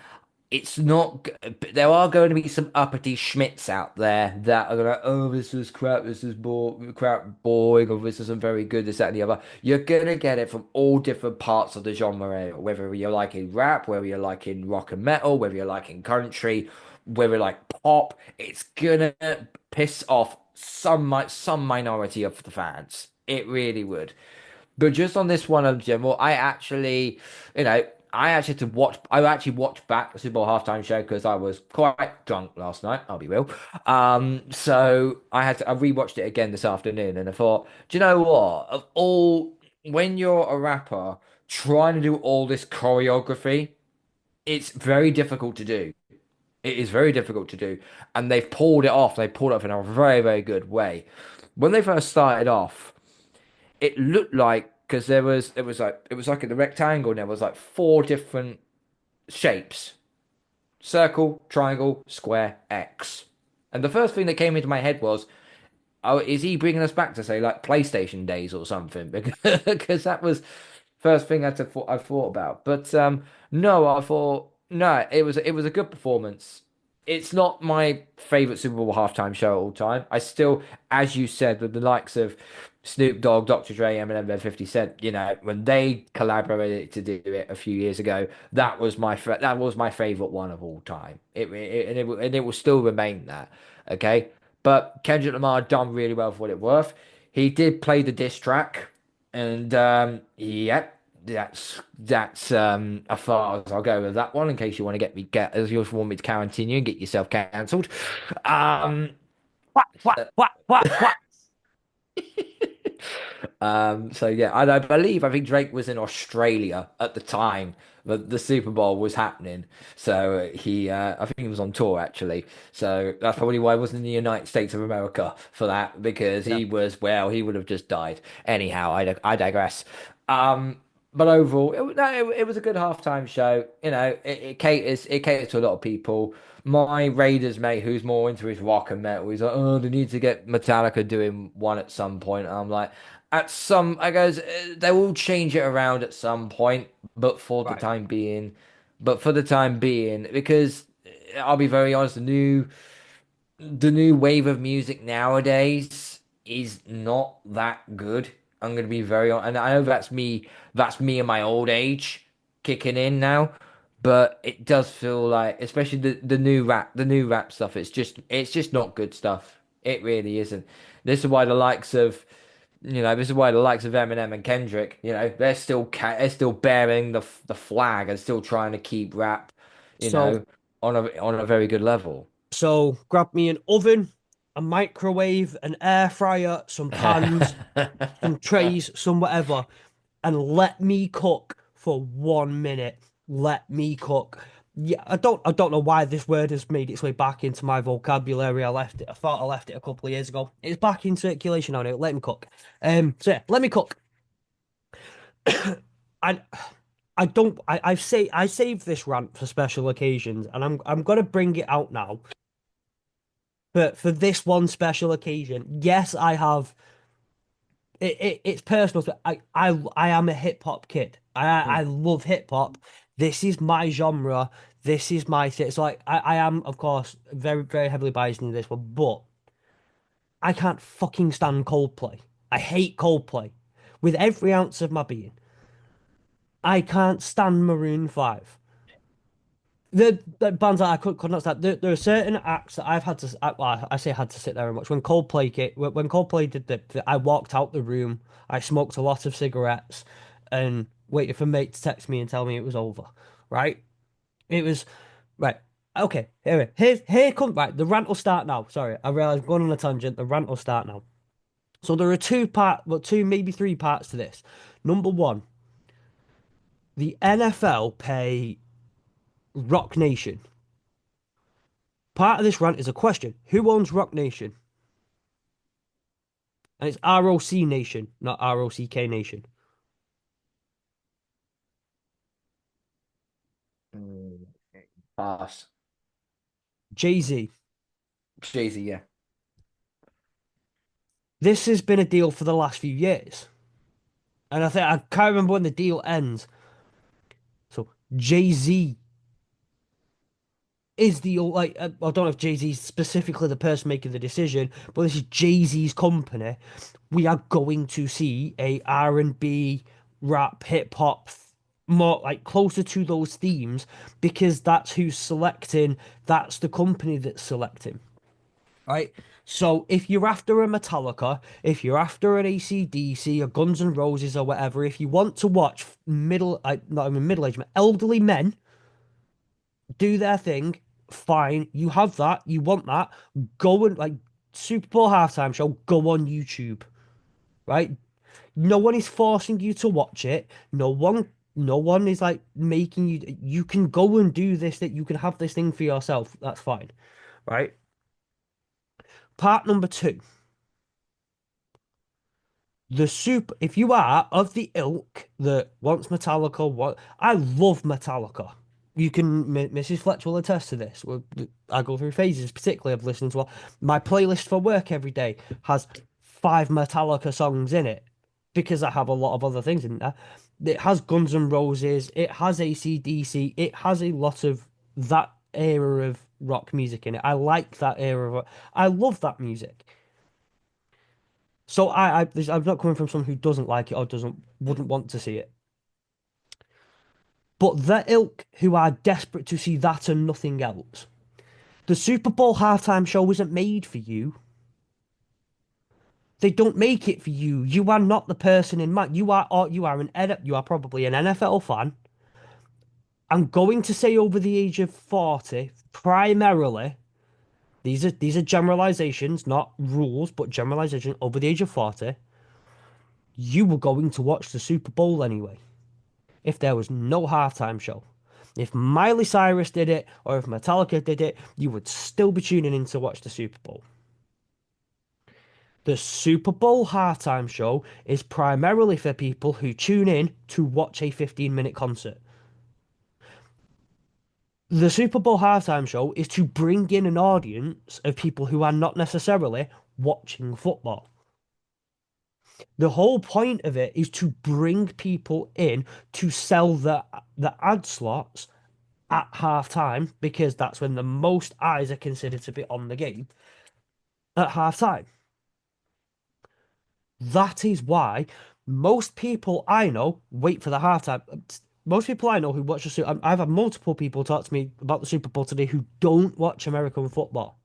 It's not. There are going to be some uppity schmitz out there that are going to, oh, this is crap, this is crap, boring, or this isn't very good, this, that, and the other. You're going to get it from all different parts of the genre, whether you're liking rap, whether you're liking rock and metal, whether you're liking country, whether you like pop. It's gonna piss off some minority of the fans. It really would. But just on this one in general, you know, I actually watched back the Super Bowl halftime show because I was quite drunk last night, I'll be real. So I rewatched it again this afternoon and I thought, do you know what? When you're a rapper trying to do all this choreography, it's very difficult to do. It is very difficult to do. And they've pulled it off. They pulled it off in a very, very good way. When they first started off, it looked like because it was like in the rectangle and there was like four different shapes: circle, triangle, square, X. And the first thing that came into my head was, oh, is he bringing us back to say like PlayStation days or something? Because that was first thing I thought about. But no, I thought no, it was a good performance. It's not my favorite Super Bowl halftime show of all time. I still, as you said, with the likes of Snoop Dogg, Dr. Dre, Eminem, and 50 Cent, when they collaborated to do it a few years ago, that was my favorite one of all time. And it will still remain that. Okay. But Kendrick Lamar done really well for what it's worth. He did play the diss track, and yep, that's as far as I'll go with that one. In case you want to as you want me to continue and get yourself cancelled. Um, whack, whack, whack, whack, whack. so yeah, I think Drake was in Australia at the time that the Super Bowl was happening. So I think he was on tour actually. So that's probably why he wasn't in the United States of America for that because Yeah, he would have just died. Anyhow, I digress. But overall, it was a good halftime show. It caters to a lot of people. My Raiders mate, who's more into his rock and metal, he's like, oh, they need to get Metallica doing one at some point. And I'm like, I goes, they will change it around at some point, but for the right. time being, because I'll be very honest, the new wave of music nowadays is not that good. I'm gonna be very honest, and I know that's me in my old age kicking in now, but it does feel like, especially the new rap stuff, it's just not good stuff. It really isn't. This is why the likes of this is why the likes of Eminem and Kendrick, they're still bearing the flag and still trying to keep rap, you So know, on a very good level. so grab me an oven, a microwave, an air fryer, some pans, some trays, some whatever, and let me cook for 1 minute. Let me cook. Yeah, I don't know why this word has made its way back into my vocabulary. I left it. I thought I left it a couple of years ago. It's back in circulation now. Let me cook. So yeah, let me cook. And I don't. I saved this rant for special occasions, and I'm gonna bring it out now. But for this one special occasion, yes, I have. It's personal. So I am a hip hop kid. I love hip hop. This is my genre. This is my shit. So I am of course very heavily biased into this one, but I can't fucking stand Coldplay. I hate Coldplay with every ounce of my being. I can't stand Maroon 5. The bands that I could not stand. There are certain acts that I've had to. Well, I say had to sit there and watch. When Coldplay did I walked out the room. I smoked a lot of cigarettes and waited for mate to text me and tell me it was over. Right? It was right. Okay. Here come right. The rant will start now. Sorry, I realize I'm going on a tangent. The rant will start now. So there are two maybe three parts to this. Number one, the NFL pay Rock Nation. Part of this rant is a question. Who owns Rock Nation? And it's ROC Nation, not ROCK Nation. Mm, Pass. Jay-Z. Jay-Z, yeah. This has been a deal for the last few years. And I can't remember when the deal ends. So Jay-Z is I don't know if Jay-Z is specifically the person making the decision, but this is Jay-Z's company. We are going to see a R&B, rap, hip hop, more like closer to those themes because that's who's selecting, that's the company that's selecting. Right? So if you're after a Metallica, if you're after an AC/DC, a Guns N' Roses or whatever, if you want to watch not even middle-aged men, elderly men do their thing, fine. You have that. You want that. Go and Super Bowl halftime show. Go on YouTube, right? No one is forcing you to watch it. No one is like making you. You can go and do this. That you can have this thing for yourself. That's fine, right? Part number two. If you are of the ilk that wants Metallica, what I love Metallica. You can, Mrs. Fletch will attest to this. I go through phases, particularly of listening to my playlist for work every day has 5 Metallica songs in it because I have a lot of other things in there. It has Guns N' Roses, it has AC/DC, it has a lot of that era of rock music in it. I like that era of, I love that music. So I'm not coming from someone who doesn't like it or wouldn't want to see it. But the ilk who are desperate to see that and nothing else. The Super Bowl halftime show isn't made for you. They don't make it for you. You are not the person in mind. You are probably an NFL fan. I'm going to say over the age of 40, primarily. These are generalizations, not rules, but generalizations over the age of 40. You were going to watch the Super Bowl anyway. If there was no halftime show. If Miley Cyrus did it or if Metallica did it, you would still be tuning in to watch the Super Bowl. The Super Bowl halftime show is primarily for people who tune in to watch a 15-minute concert. The Super Bowl halftime show is to bring in an audience of people who are not necessarily watching football. The whole point of it is to bring people in to sell the ad slots at half time because that's when the most eyes are considered to be on the game at half time. That is why most people I know wait for the halftime. Most people I know who watch the Super, I've had multiple people talk to me about the Super Bowl today who don't watch American football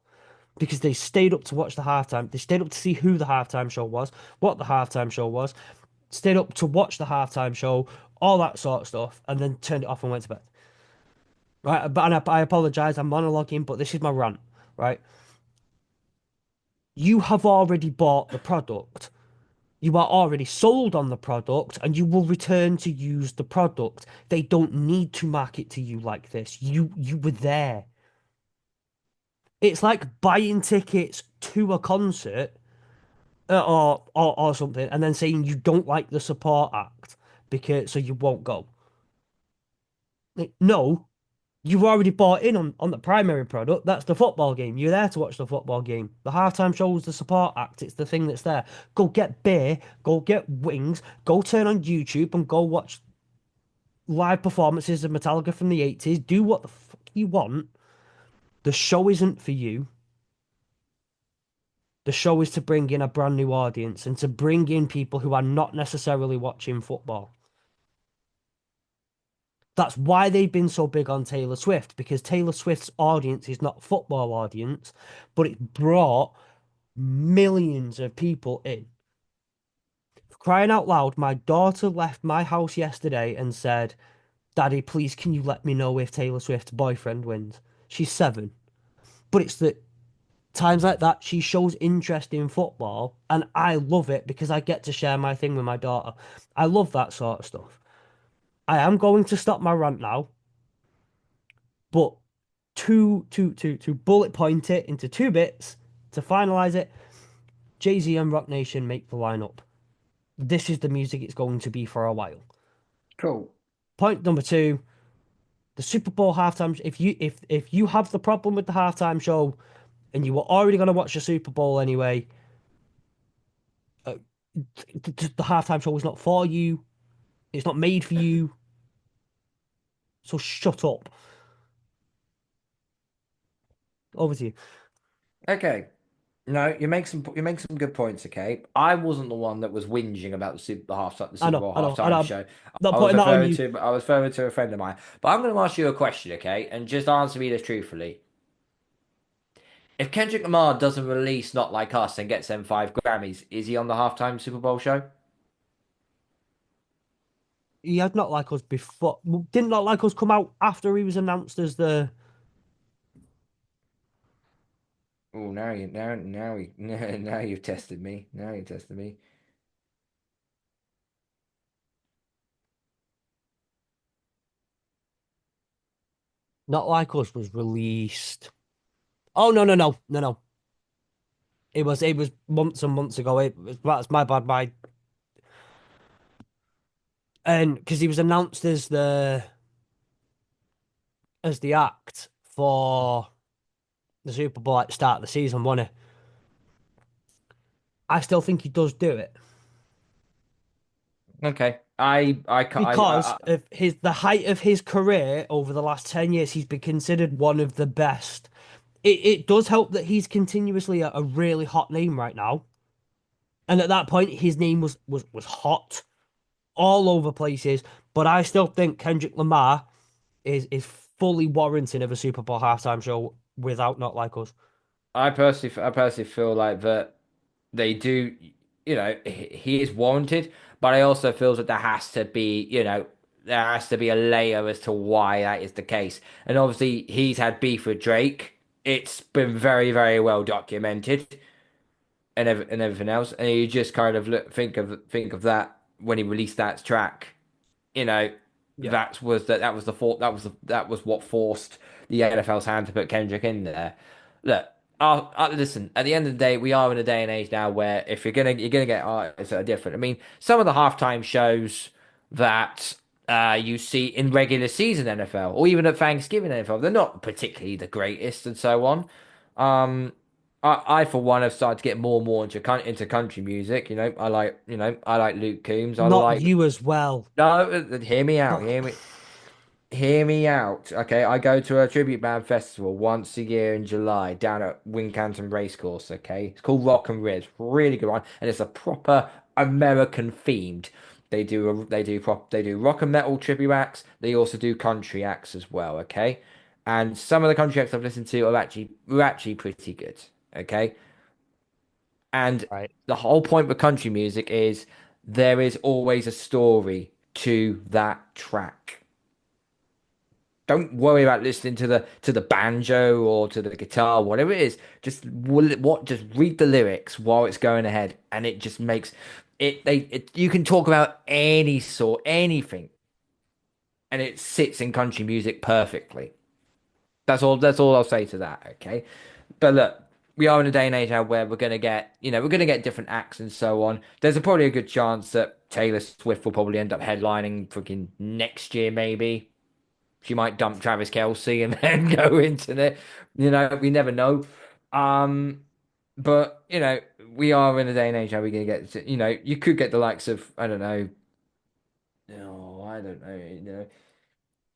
because they stayed up to watch the halftime. They stayed up to see who the halftime show was, what the halftime show was, stayed up to watch the halftime show, all that sort of stuff, and then turned it off and went to bed. Right, but and I apologize, I'm monologuing, but this is my rant. Right, you have already bought the product. You are already sold on the product and you will return to use the product. They don't need to market to you like this. You were there. It's like buying tickets to a concert or something and then saying you don't like the support act because so you won't go. Like, no, you've already bought in on the primary product. That's the football game. You're there to watch the football game. The halftime show is the support act. It's the thing that's there. Go get beer, go get wings, go turn on YouTube and go watch live performances of Metallica from the 80s. Do what the fuck you want. The show isn't for you. The show is to bring in a brand new audience and to bring in people who are not necessarily watching football. That's why they've been so big on Taylor Swift, because Taylor Swift's audience is not football audience, but it brought millions of people in. Crying out loud, my daughter left my house yesterday and said, Daddy, please can you let me know if Taylor Swift's boyfriend wins? She's 7. But it's that times like that she shows interest in football and I love it because I get to share my thing with my daughter. I love that sort of stuff. I am going to stop my rant now, but to bullet point it into 2 bits to finalize it, Jay-Z and Rock Nation make the lineup. This is the music it's going to be for a while. Cool. Point number 2, the Super Bowl halftime. If you have the problem with the halftime show and you were already going to watch the Super Bowl anyway, uh, the halftime show is not for you. It's not made for you. So shut up. Over to you. Okay. No, you make some good points, okay? I wasn't the one that was whinging about the I Super know, Bowl I know, and halftime I'm show. not I was putting that on referring you. to I was referring to a friend of mine. But I'm going to ask you a question, okay? And just answer me this truthfully. If Kendrick Lamar doesn't release Not Like Us and gets them 5 Grammys, is he on the halftime Super Bowl show? He had Not Like Us before. Didn't Not Like Us come out after he was announced as the Oh, now you've tested me. Now you've tested me. Not Like Us was released? Oh no. It was months and months ago. That's my bad. And because he was announced as the act for the Super Bowl at the start of the season, wasn't he? I still think he does do it Okay. I because of the height of his career over the last 10 years. He's been considered one of the best. It does help that he's continuously a really hot name right now, and at that point his name was hot all over places. But I still think Kendrick Lamar is fully warranting of a Super Bowl halftime show without Not Like Us. I personally feel like that they do, he is warranted, but I also feel that there has to be a layer as to why that is the case. And obviously, he's had beef with Drake. It's been very, very well documented, and everything else. And you just kind of think of that when he released that track. you know, Yeah, that was what forced the NFL's hand to put Kendrick in there. Look, listen. At the end of the day, we are in a day and age now where if you're gonna get artists that are different. I mean, some of the halftime shows that you see in regular season NFL or even at Thanksgiving NFL, they're not particularly the greatest and so on. Um, I for one have started to get more and more into country music. I like Luke Combs. I not like you as well. no, hear me out. Oh, Hear me out. Okay, I go to a tribute band festival once a year in July down at Wincanton Racecourse. Okay, it's called Rock and Ribs, really good one, and it's a proper American themed. They do rock and metal tribute acts. They also do country acts as well. Okay, and some of the country acts I've listened to are actually pretty good. Okay, and Right. the whole point with country music is there is always a story to that track. Don't worry about listening to the banjo or to the guitar, whatever it is. Just read the lyrics while it's going ahead, and it just makes you can talk about anything, and it sits in country music perfectly. That's all I'll say to that, okay? But look, we are in a day and age now where we're gonna get different acts and so on. There's probably a good chance that Taylor Swift will probably end up headlining freaking next year, maybe. She might dump Travis Kelce and then go into it. We never know. Um, but we are in a day and age how we're gonna get. You could get the likes of I don't know. No, I don't know.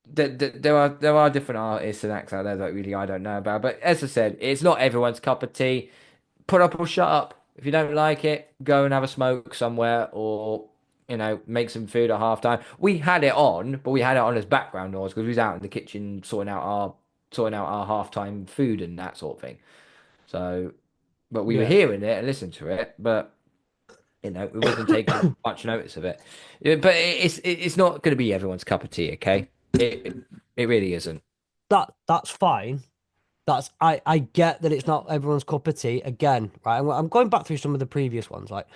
There are different artists and acts out there that really I don't know about. But as I said, it's not everyone's cup of tea. Put up or shut up. If you don't like it, go and have a smoke somewhere or make some food at halftime. We had it on, but we had it on as background noise because we was out in the kitchen sorting out our halftime food and that sort of thing. So, but we were Yeah. hearing it and listening to it, but we wasn't taking much notice of it. Yeah, but it's not going to be everyone's cup of tea, okay? It really isn't. That's fine. I get that it's not everyone's cup of tea. Again, right? I'm going back through some of the previous ones. Like,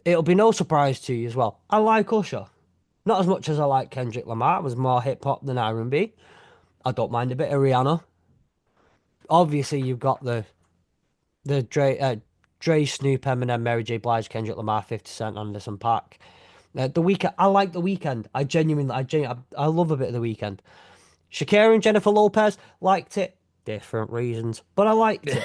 it'll be no surprise to you as well. I like Usher. Not as much as I like Kendrick Lamar. It was more hip hop than R&B. I don't mind a bit of Rihanna. Obviously, you've got the Dre, Snoop, Eminem, Mary J. Blige, Kendrick Lamar, 50 Cent, Anderson .Paak. The Weeknd. I like the Weeknd. I love a bit of the Weeknd. Shakira and Jennifer Lopez liked it. Different reasons, but I liked it.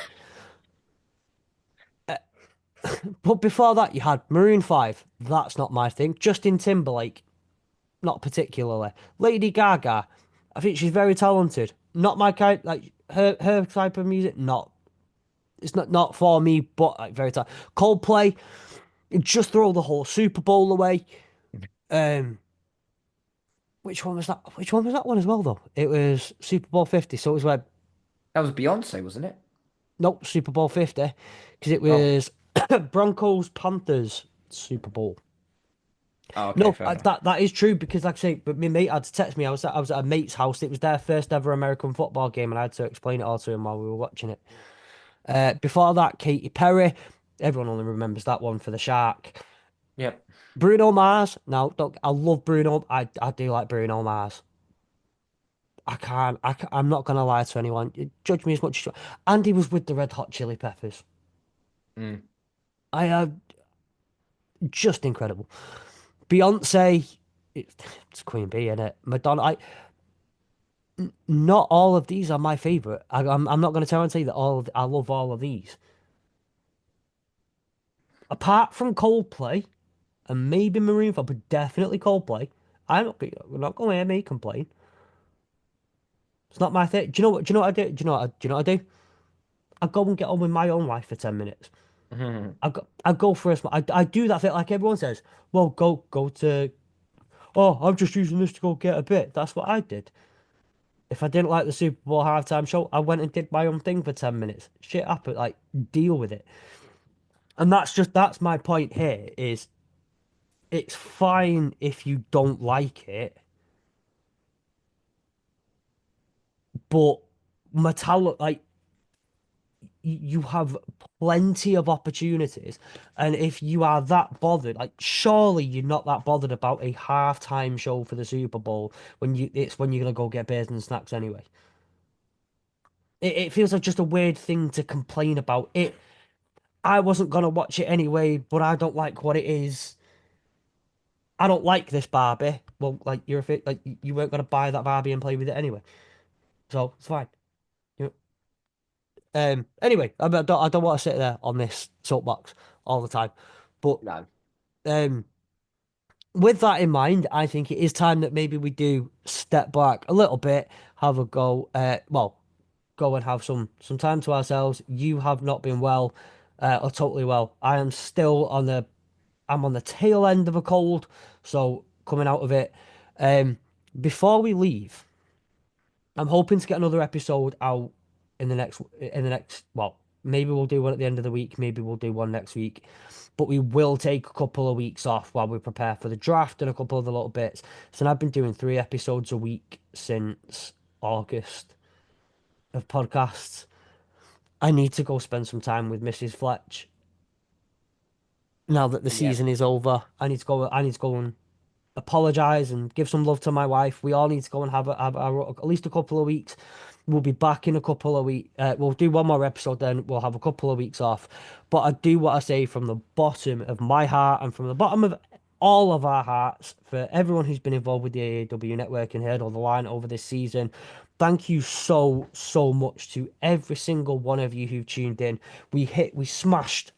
But before that, you had Maroon 5. That's not my thing. Justin Timberlake. Not particularly. Lady Gaga. I think she's very talented. Not my kind. Like her type of music. Not. It's not for me. But like very talented. Coldplay. Just throw the whole Super Bowl away. Um, which one was that? Which one was that one as well though? It was Super Bowl 50. So it was where That was Beyonce, wasn't it? nope, Super Bowl 50 because it Oh, was Broncos Panthers Super Bowl. oh, okay, No, fair enough. that is true because like I say, but my mate had to text me. I was at a mate's house. It was their first ever American football game, and I had to explain it all to him while we were watching it. Before that, Katy Perry. Everyone only remembers that one for the shark. Yep. Bruno Mars. No, don't. I love Bruno. I do like Bruno Mars. I'm not gonna lie to anyone. Judge me as much as you. And he was with the Red Hot Chili Peppers. Mm. I just incredible. Beyonce. It's Queen Bee, isn't it? Madonna. Not all of these are my favorite. I'm not going to tell and say that I love all of these. Apart from Coldplay and maybe Maroon 5, but definitely Coldplay. We're not going to hear me complain. It's not my thing. Do you know what? Do you know what I do? Do you know what I do? I go and get on with my own life for 10 minutes. I go for a sm I do that thing like everyone says. Well, go to. Oh, I'm just using this to go get a bit. That's what I did. If I didn't like the Super Bowl halftime show, I went and did my own thing for 10 minutes. Shit happened. Like deal with it. And that's my point here is it's fine if you don't like it, but Metallica like you have plenty of opportunities, and if you are that bothered, like surely you're not that bothered about a halftime show for the Super Bowl when you're gonna go get beers and snacks anyway. It feels like just a weird thing to complain about. I wasn't gonna watch it anyway, but I don't like what it is. I don't like this Barbie. Well, like you weren't gonna buy that Barbie and play with it anyway, so it's fine. You Anyway, I don't want to sit there on this soapbox all the time, but No. um, with that in mind, I think it is time that maybe we do step back a little bit, have a go. Well, go and have some time to ourselves. You have not been well, or totally well. I am still on the I'm on the tail end of a cold, so coming out of it. Um, before we leave, I'm hoping to get another episode out in the next. Well, maybe we'll do one at the end of the week. Maybe we'll do one next week. But we will take a couple of weeks off while we prepare for the draft and a couple of the little bits. So I've been doing 3 episodes a week since August of podcasts. I need to go spend some time with Mrs. Fletch now that the Yeah. season is over. I need to go and apologize and give some love to my wife. We all need to go and have at least a couple of weeks. We'll be back in a couple of weeks. We'll do one more episode, then we'll have a couple of weeks off. But I do what I say from the bottom of my heart and from the bottom of all of our hearts for everyone who's been involved with the AAW network and heard all the line over this season. Thank you so, so much to every single one of you who tuned in. We smashed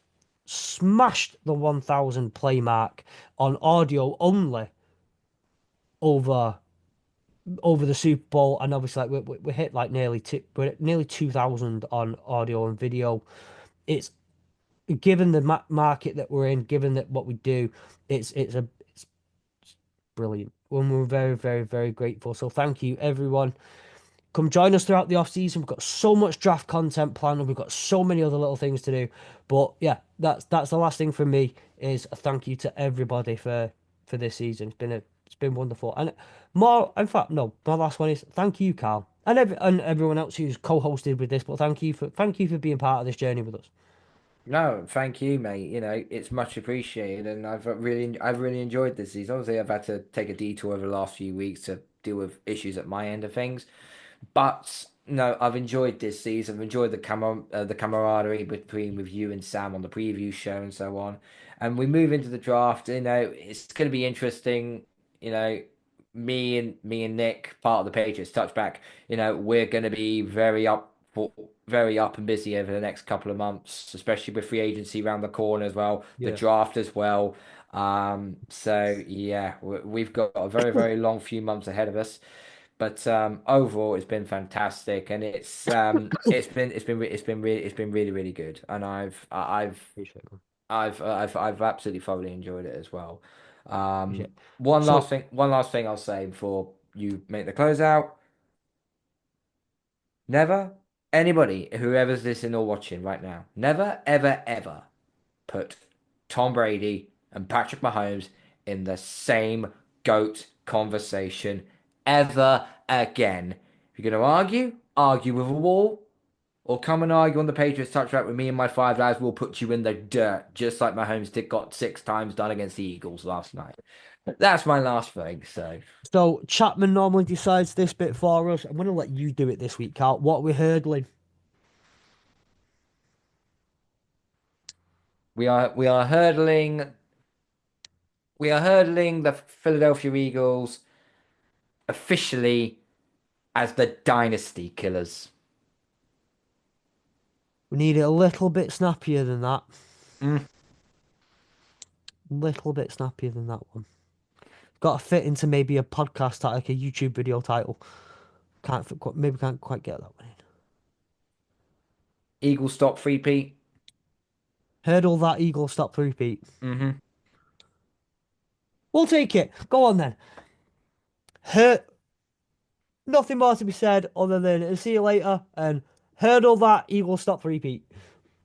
the 1,000 play mark on audio only over the Super Bowl, and obviously like we hit like we're at nearly 2,000 on audio and video. It's given the market that we're in, given that what we do, it's brilliant. And we're very, very, very grateful. So thank you, everyone. Come join us throughout the off season. We've got so much draft content planned, and we've got so many other little things to do. But yeah, that's the last thing from me is a thank you to everybody for this season. It's been wonderful. And more, in fact, no, my last one is thank you, Carl, and everyone else who's co-hosted with this. But thank you for being part of this journey with us. No, thank you, mate. You know, it's much appreciated, and I've really enjoyed this season. Obviously, I've had to take a detour over the last few weeks to deal with issues at my end of things, but no, I've enjoyed this season. I've enjoyed the camaraderie between with you and Sam on the preview show and so on. And we move into the draft. You know, it's going to be interesting. You know, me and Nick, part of the Patriots touchback. You know, we're going to be very up and busy over the next couple of months, especially with free agency around the corner as well, the Yeah, draft as well. So yeah, we've got a very long few months ahead of us. But overall, it's been fantastic, and it's been really good, and appreciate it. I've absolutely thoroughly enjoyed it as well. Appreciate it. So One last thing I'll say before you make the closeout. Never anybody, whoever's listening or watching right now, never ever put Tom Brady and Patrick Mahomes in the same GOAT conversation ever again. If you're going to argue, argue with a wall, or come and argue on the Patriots touchback with me and my five guys. We'll put you in the dirt, just like Mahomes did, got 6 times done against the Eagles last night. That's my last thing. So Chapman normally decides this bit for us. I'm going to let you do it this week, Carl. What are we hurdling? we are hurdling the Philadelphia Eagles officially as the dynasty killers. We need it a little bit snappier than that. Mm. Little bit snappier than that one. Got to fit into maybe a podcast, like a YouTube video title. Maybe can't quite get that one in. Eagles stop 3-peat. Hurdle that eagle, stop repeat. Hmm. We'll take it. Go on then. Hurt. Nothing more to be said other than see you later and hurdle that eagle, stop repeat.